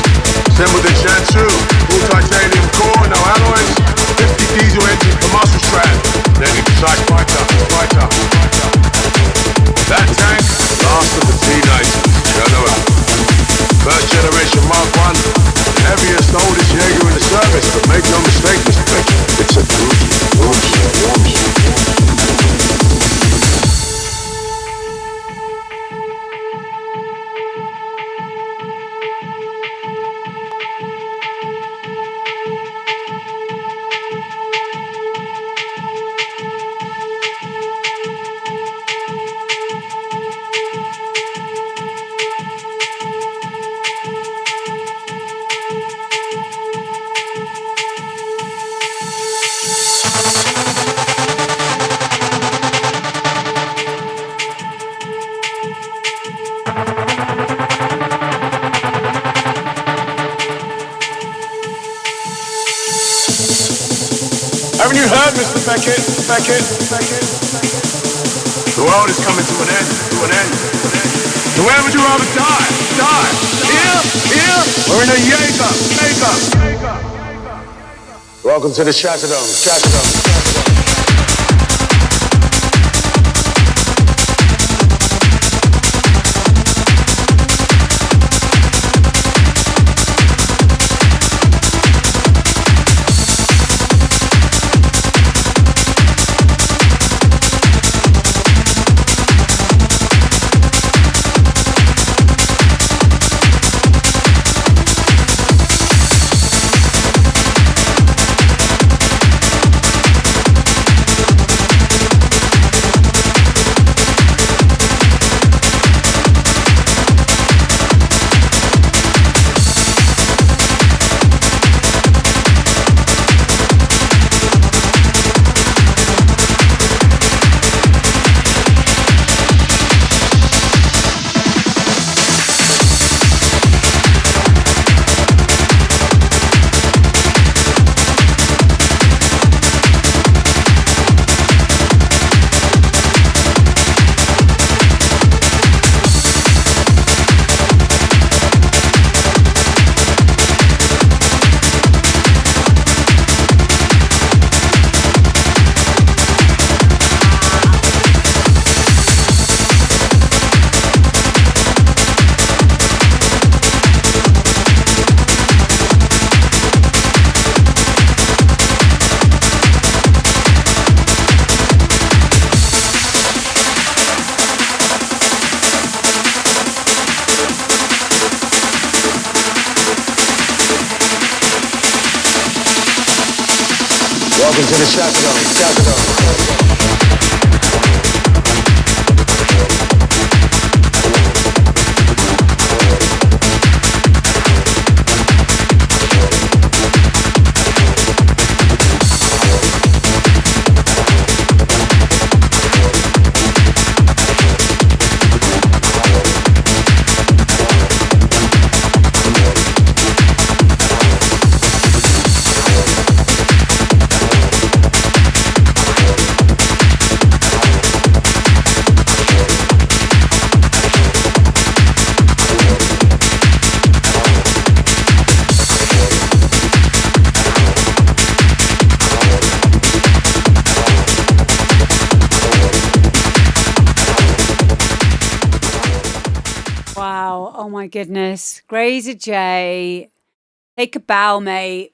Assembled in Shansu, full titanium core, no alloys, 50 diesel engine for muscle strap, then precise fighter. That tank, last of the T-90s, first generation Mark 1, the heaviest, oldest Jaeger in the service, but make no mistake, Mr. Becky, it's a good. Haven't you heard, Mr. Beckett? The world is coming to an end. So where would you rather die? Here, or in a Jaeger? Welcome to the Shatterdome. Welcome to the Shatterdome. Wow. Oh my goodness. Grazer J. Take a bow, mate.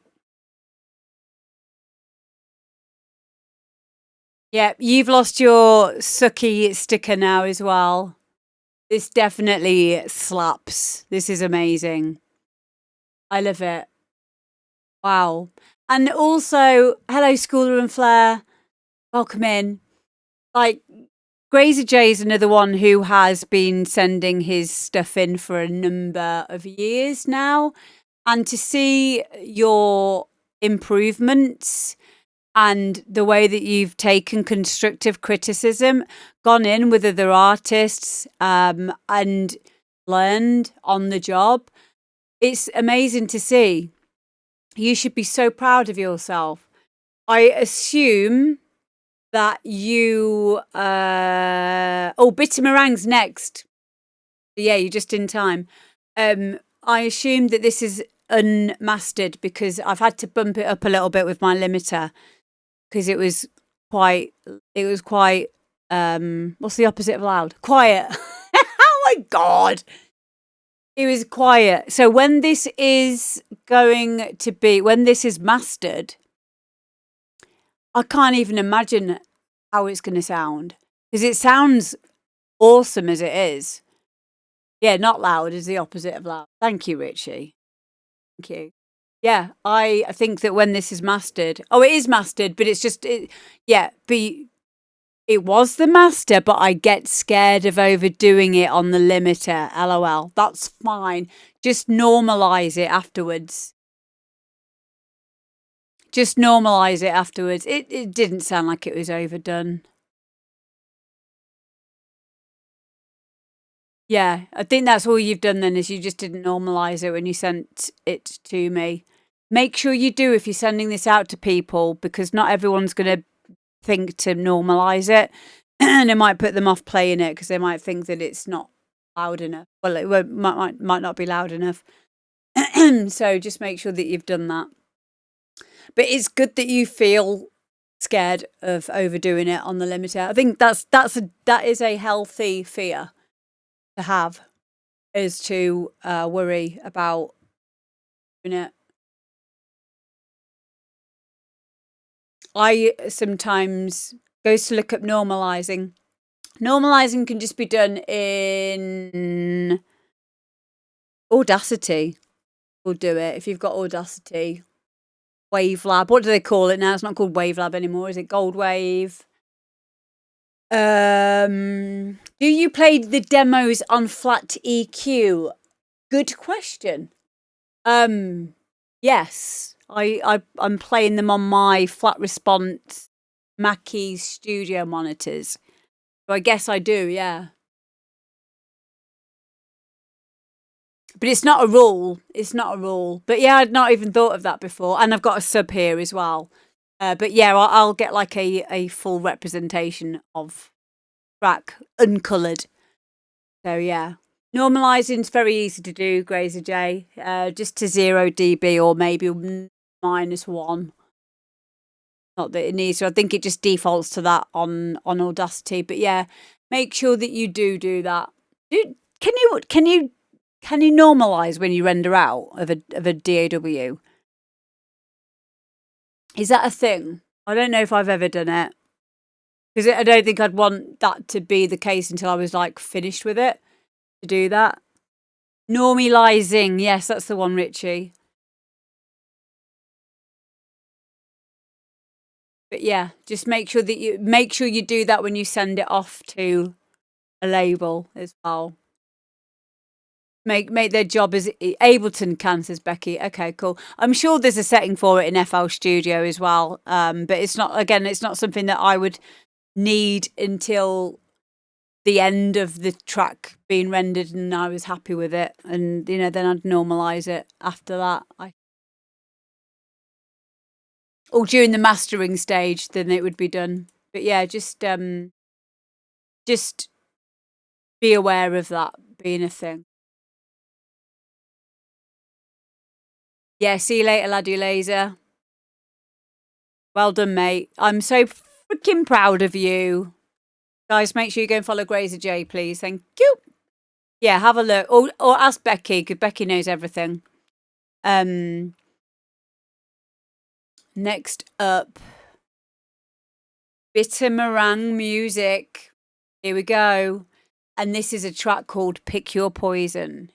Yep, you've lost your sucky sticker now as well. This definitely slaps. This is amazing. I love it. Wow. And also, hello, Schooler and Flair. Welcome in. Like, Grazer J is another one who has been sending his stuff in for a number of years now. And to see your improvements and the way that you've taken constructive criticism, gone in with other artists, and learned on the job, it's amazing to see. You should be so proud of yourself. I assume that you... oh, Bitter Meringue's next. Yeah, you're just in time. I assume that this is unmastered because I've had to bump it up a little bit with my limiter because it was quite what's the opposite of loud? Quiet. Oh my God. It was quiet. So when this is mastered, I can't even imagine how it's going to sound because it sounds awesome as it is. Yeah, not loud is the opposite of loud. Thank you, Richie. Thank you. Yeah, I think that when this is mastered, it is mastered, but it's just, it was the master, but I get scared of overdoing it on the limiter. LOL. That's fine. Just normalize it afterwards. It didn't sound like it was overdone. Yeah, I think that's all you've done then is you just didn't normalize it when you sent it to me. Make sure you do if you're sending this out to people because not everyone's going to think to normalize it and it might put them off playing it because they might think that it's not loud enough. Well, it might not be loud enough. So just make sure that you've done that. But it's good that you feel scared of overdoing it on the limiter. I think that is a healthy fear to have, is to worry about doing it. I sometimes goes to look up normalizing. Normalizing can just be done in Audacity. We'll do it if you've got Audacity. Wavelab. What do they call it now? It's not called Wavelab anymore. Is it Gold Wave? Do you play the demos on flat EQ? Good question. Yes. I'm playing them on my flat response Mackie studio monitors. So I guess I do, yeah. But it's not a rule. But yeah, I'd not even thought of that before. And I've got a sub here as well. But yeah, I'll get like a full representation of track uncoloured. So yeah. Normalising's very easy to do, Grazer J. Just to 0 dB or maybe -1. Not that it needs to. I think it just defaults to that on Audacity. But yeah, make sure that you do that. Can you normalise when you render out of a DAW? Is that a thing? I don't know if I've ever done it. Because I don't think I'd want that to be the case until I was like finished with it to do that. Normalising. Yes, that's the one, Richie. But yeah, just make sure you do that when you send it off to a label as well. Make their job as Ableton can, says Becky. Okay, cool. I'm sure there's a setting for it in FL Studio as well. But it's not something that I would need until the end of the track being rendered and I was happy with it. And, then I'd normalise it after that. Or during the mastering stage, then it would be done. But yeah, just be aware of that being a thing. Yeah, see you later, Laddie Laser. Well done, mate. I'm so freaking proud of you. Guys, make sure you go and follow Grazer J, please. Thank you. Yeah, have a look. Or ask Becky, because Becky knows everything. Next up, Bitter Meringue music. Here we go. And this is a track called Pick Your Poison.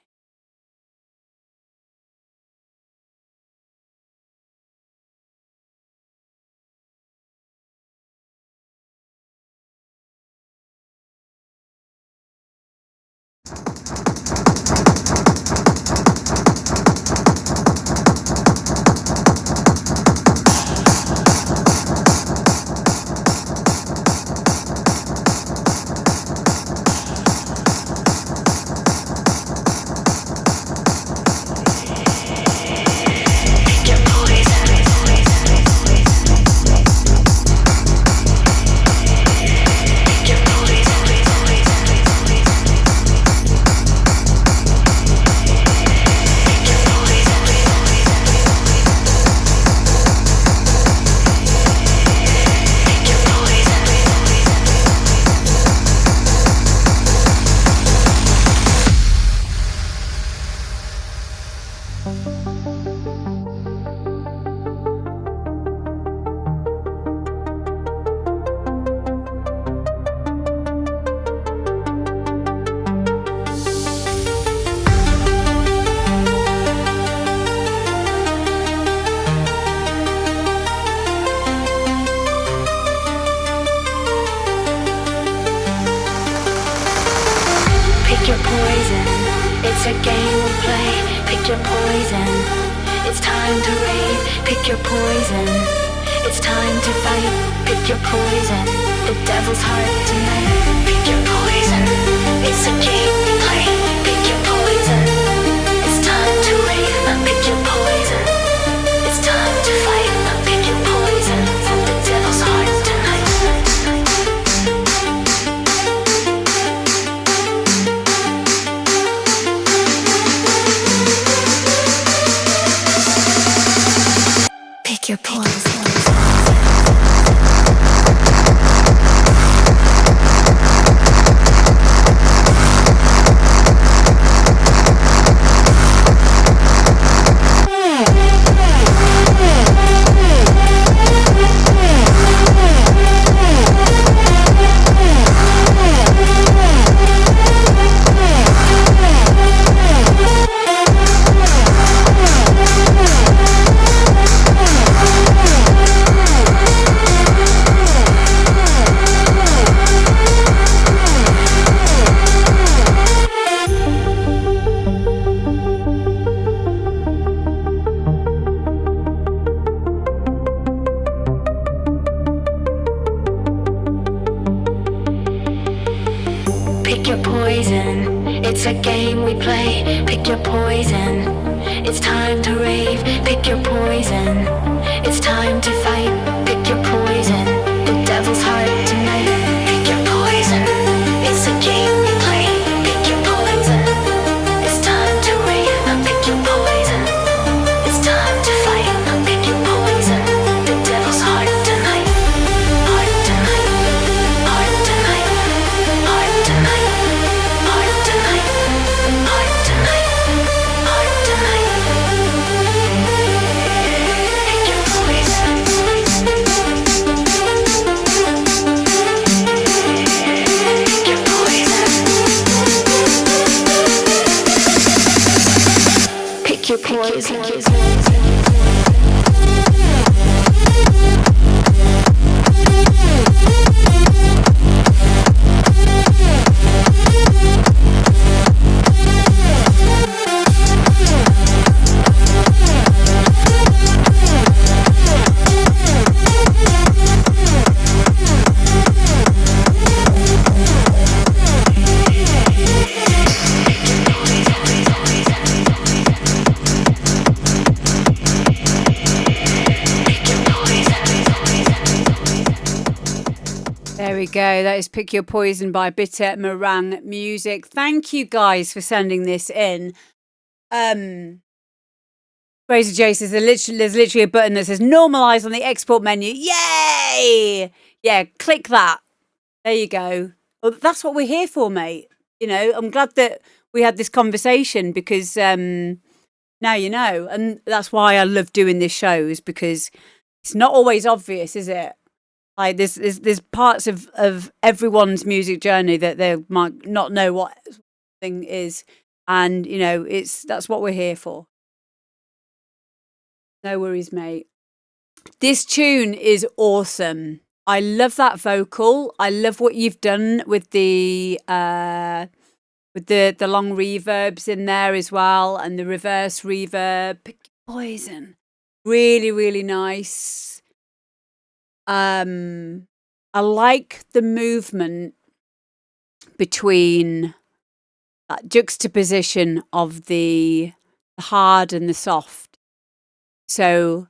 It's a game we play, pick your poison. It's time to rave, pick your poison. It's time to fight, pick your poison. The devil's heart tonight, pick your poison. It's a game we play, pick your poison. It's time to rave, pick your poison. It's time to fight, pick your poison. The devil's heart tonight. Pick your poison. Pick your poison. It's a game we play. Pick your poison. It's time to rave. Pick your poison. It's time to fight. Pick your poison. The devil's heart tonight. Pick your poison. It's a game we play. Pick your poison. It's time to rave. Pick your poison. It's time to fight. Pick your poison. The devil's heart tonight. Heart tonight. Heart tonight. Heart tonight. Heart tonight. Heart tonight. Heart tonight. Pick your poison. Pick your poison. Pick your poison. There we go. That is Pick Your Poison by Bitter Meringue Music. Thank you guys for sending this in. Grazer J says there's literally a button that says normalize on the export menu. Yay! Yeah, click that. There you go. Well, that's what we're here for, mate. You know, I'm glad that we had this conversation because now you know. And that's why I love doing this show, is because it's not always obvious, is it? Like there's parts of everyone's music journey that they might not know what thing is, and you know that's what we're here for. No worries, mate. This tune is awesome. I love that vocal. I love what you've done with the long reverbs in there as well, and the reverse reverb. Pick your poison. Really, really nice. I like the movement between that juxtaposition of the hard and the soft. So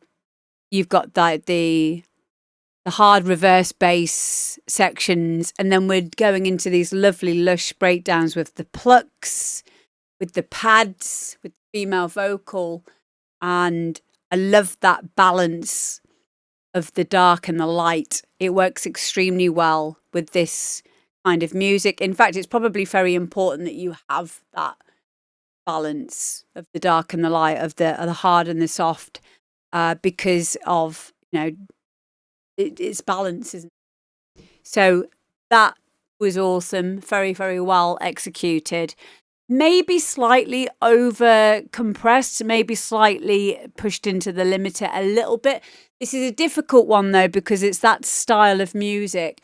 you've got the hard reverse bass sections, and then we're going into these lovely lush breakdowns with the plucks, with the pads, with the female vocal, and I love that balance of the dark and the light. It works extremely well with this kind of music. In fact, it's probably very important that you have that balance of the dark and the light, of the hard and the soft, because of, you know, it's balance, isn't it? So that was awesome. Very, very well executed. Maybe slightly over compressed, maybe slightly pushed into the limiter a little bit. This is a difficult one though, because it's that style of music,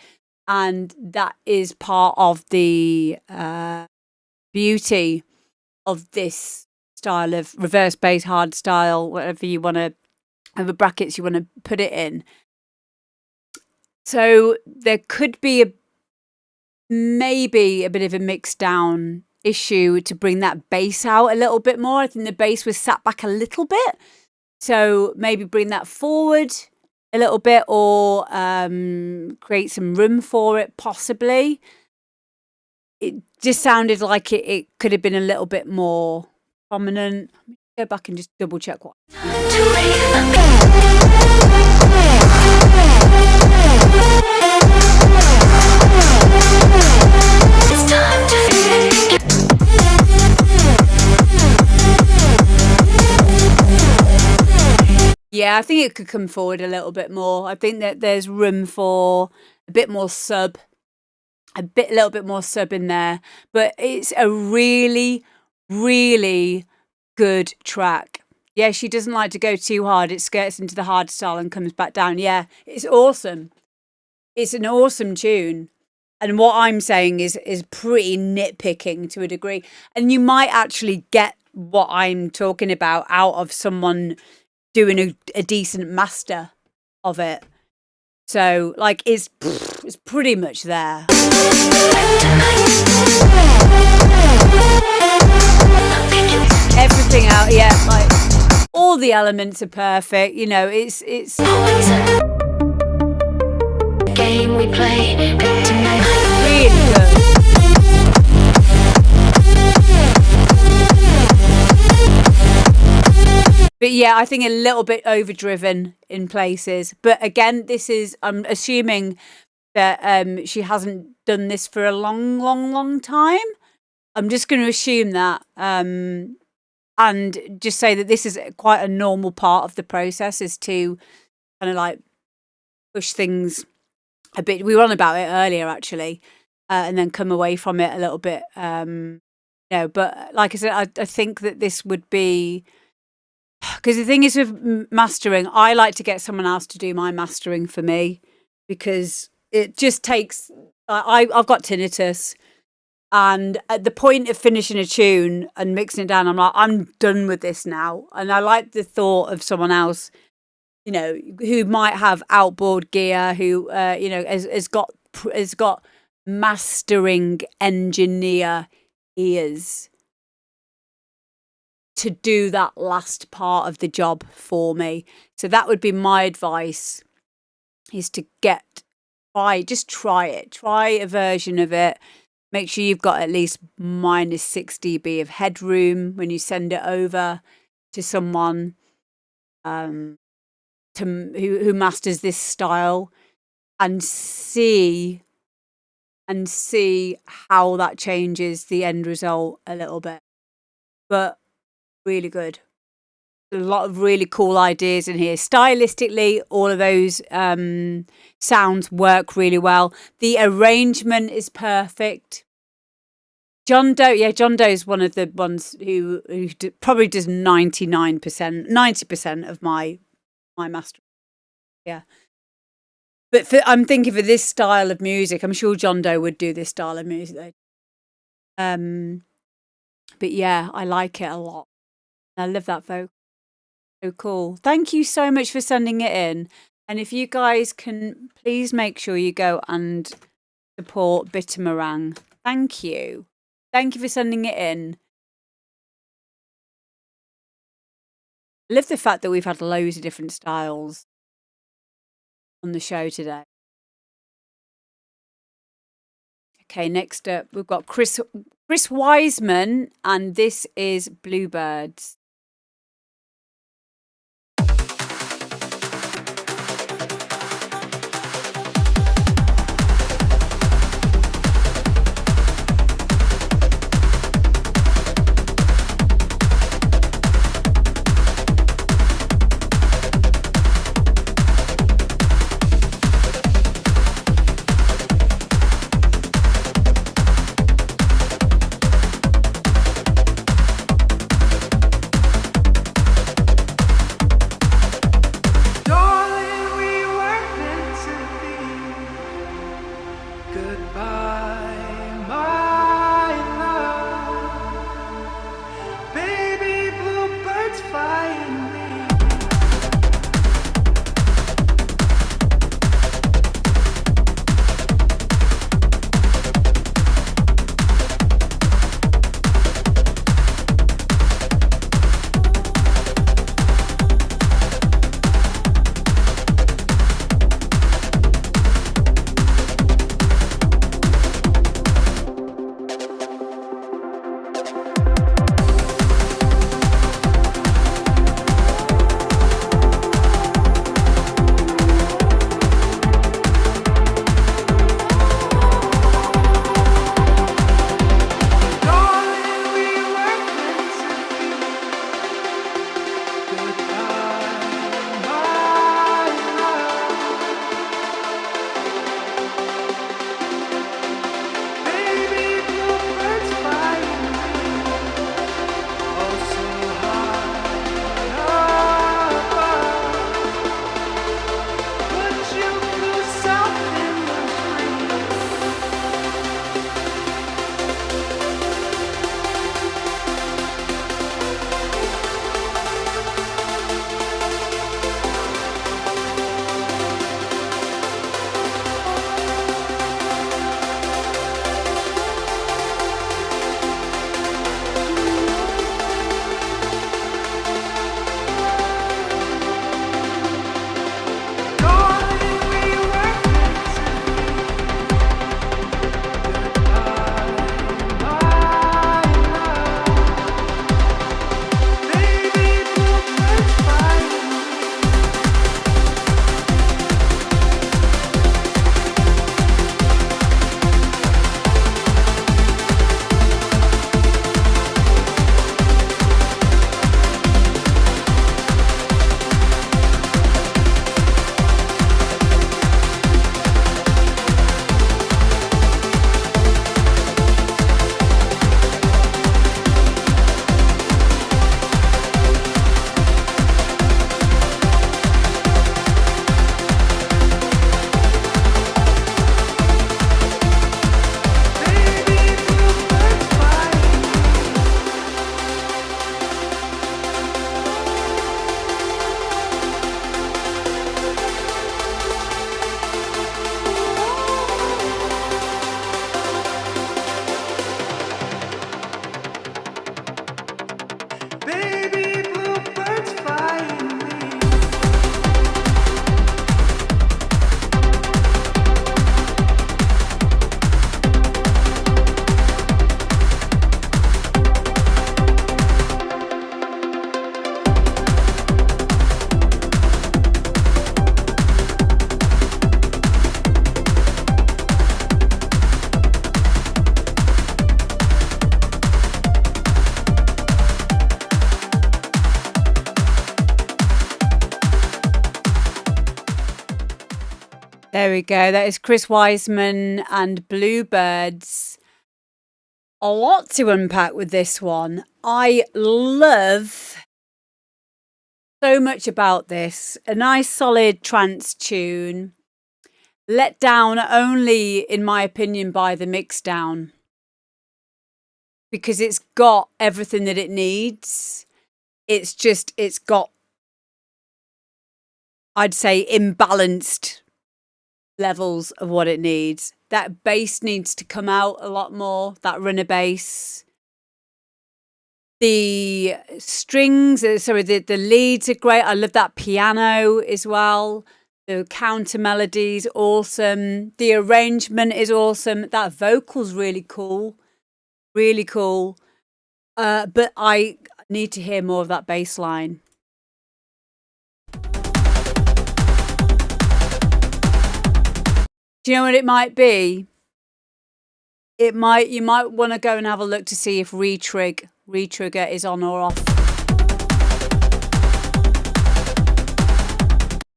and that is part of the beauty of this style of reverse bass, hard style, whatever you want to, whatever brackets you want to put it in. So there could be maybe a bit of a mix down issue to bring that bass out a little bit more. I think the bass was sat back a little bit. So maybe bring that forward a little bit, or create some room for it, possibly. It just sounded like it could have been a little bit more prominent. Let me go back and just double check what. It's time to Yeah, I think it could come forward a little bit more. I think that there's room for a bit more sub, a little bit more sub in there. But it's a really, really good track. Yeah, she doesn't like to go too hard. It skirts into the hard style and comes back down. Yeah, it's awesome. It's an awesome tune. And what I'm saying is pretty nitpicking to a degree. And you might actually get what I'm talking about out of someone doing a decent master of it. So, like, it's pretty much there. Everything out, yeah, like, all the elements are perfect. You know, it's game we play tonight. really good. But yeah, I think a little bit overdriven in places. But again, I'm assuming that she hasn't done this for a long, long, long time. I'm just going to assume that and just say that this is quite a normal part of the process, is to kind of like push things a bit. We were on about it earlier, actually, and then come away from it a little bit. But like I said, I think that this would be... Because the thing is with mastering, I like to get someone else to do my mastering for me, because it just takes... I've got tinnitus, and at the point of finishing a tune and mixing it down, I'm like, I'm done with this now. And I like the thought of someone else, you know, who might have outboard gear, who, has got mastering engineer ears to do that last part of the job for me. So that would be my advice, is to just try it. Try a version of it. Make sure you've got at least minus 6 dB of headroom when you send it over to someone who masters this style, and see how that changes the end result a little bit. But really good. A lot of really cool ideas in here. Stylistically, all of those sounds work really well. The arrangement is perfect. John Doe is one of the ones who probably does 90% of my mastering. Yeah. But I'm thinking for this style of music, I'm sure John Doe would do this style of music though. But yeah, I like it a lot. I love that vocal. So cool. Thank you so much for sending it in. And if you guys can please make sure you go and support Bitter Meringue. Thank you. Thank you for sending it in. I love the fact that we've had loads of different styles on the show today. Okay, next up we've got Chris Wiseman, and this is Bluebirds. There we go. That is Chris Wiseman and Bluebirds. A lot to unpack with this one. I love so much about this. A nice solid trance tune. Let down only, in my opinion, by the mix down. Because it's got everything that it needs. It's got, I'd say, imbalanced levels of what it needs. That bass needs to come out a lot more, that runner bass. The strings, the leads are great. I love that piano as well. The counter melody's awesome. The arrangement is awesome. That vocal's really cool. Really cool. But I need to hear more of that bass line. Do you know what it might be? You might want to go and have a look to see if retrigger is on or off.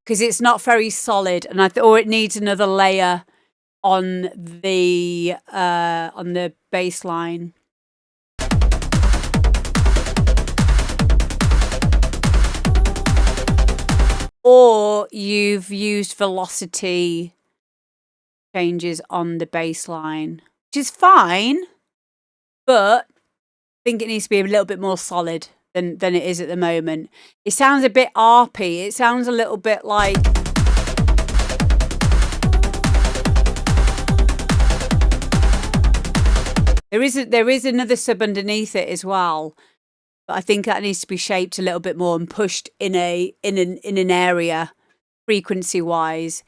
Because it's not very solid, and or it needs another layer on the bass line. Or you've used velocity changes on the bass line, which is fine, but I think it needs to be a little bit more solid than it is at the moment. It sounds a bit arpy. It sounds a little bit like there is another sub underneath it as well, but I think that needs to be shaped a little bit more and pushed in an area frequency wise.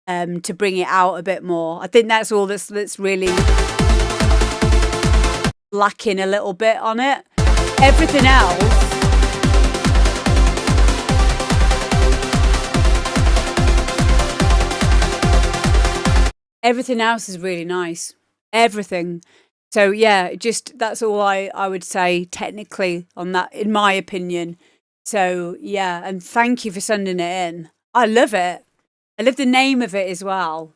To bring it out a bit more. I think that's all that's really lacking a little bit on it. Everything else is really nice. Everything. So yeah, that's all I would say technically on that, in my opinion. So yeah, and thank you for sending it in. I love it. I love the name of it as well.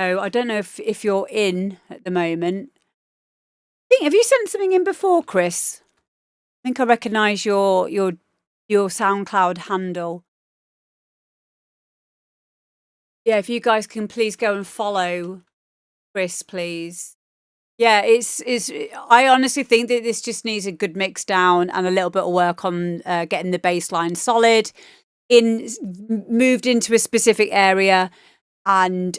So I don't know if you're in at the moment. Have you sent something in before, Chris? I think I recognise your SoundCloud handle. Yeah, if you guys can please go and follow Chris, please. Yeah, I honestly think that this just needs a good mix down and a little bit of work on getting the bass line solid. Moved into a specific area and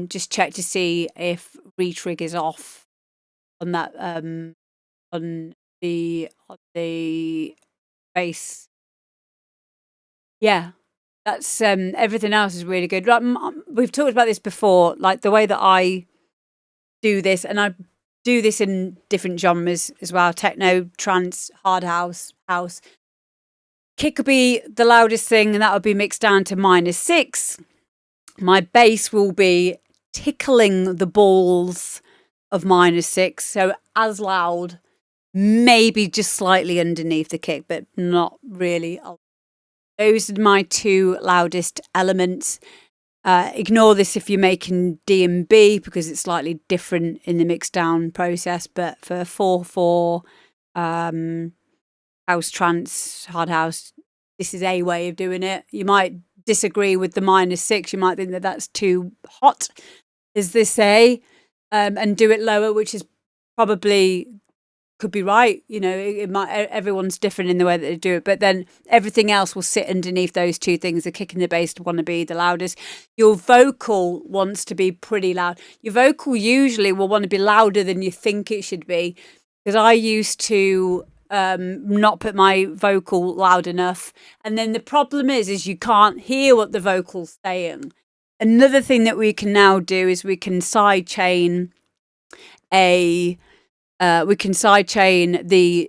just check to see if retrig is off on that on the bass. Yeah, that's everything else is really good. We've talked about this before, like the way that I do this, and I do this in different genres as well: techno, trance, hard house. Kick will be the loudest thing, and that will be mixed down to -6. My bass will be tickling the balls of -6, so as loud, maybe just slightly underneath the kick, but not really. Those are my two loudest elements. Ignore this if you're making D&B because it's slightly different in the mix down process, but for 4/4 house trance, hard house, this is a way of doing it. You might disagree with the -6. You might think that that's too hot, as they say, and do it lower, which is probably could be right. You know, it might. Everyone's different in the way that they do it, but then everything else will sit underneath those two things. The kick and the bass want to be the loudest. Your vocal wants to be pretty loud. Your vocal usually will want to be louder than you think it should be, because I used to not put my vocal loud enough, and then the problem is you can't hear what the vocal's saying. Another thing that we can now do is we can sidechain the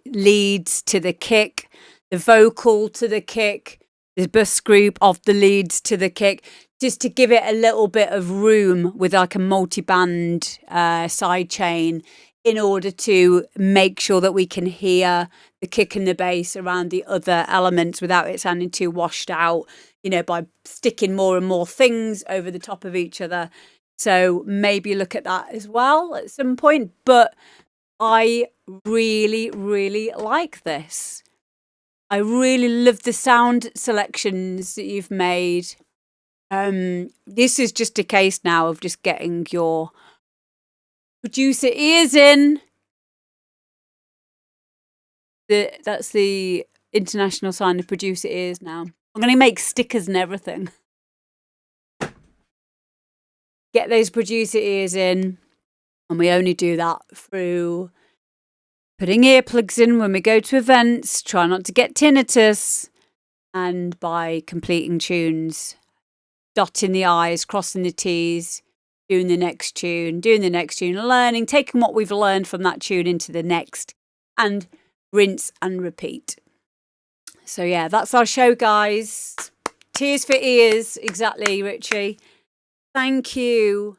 leads to the kick, the vocal to the kick, the bus group of the leads to the kick, just to give it a little bit of room with like a multi-band sidechain, in order to make sure that we can hear the kick and the bass around the other elements without it sounding too washed out. you know, by sticking more and more things over the top of each other. So maybe look at that as well at some point. But I really, really like this. I really love the sound selections that you've made. This is just a case now of just getting your producer ears in. That's the international sign of producer ears now. I'm going to make stickers and everything. Get those producer ears in. And we only do that through putting earplugs in when we go to events, try not to get tinnitus, and by completing tunes, dotting the I's, crossing the T's, doing the next tune, learning, taking what we've learned from that tune into the next, and rinse and repeat. So yeah, that's our show, guys. Tears for ears, exactly, Richie. Thank you.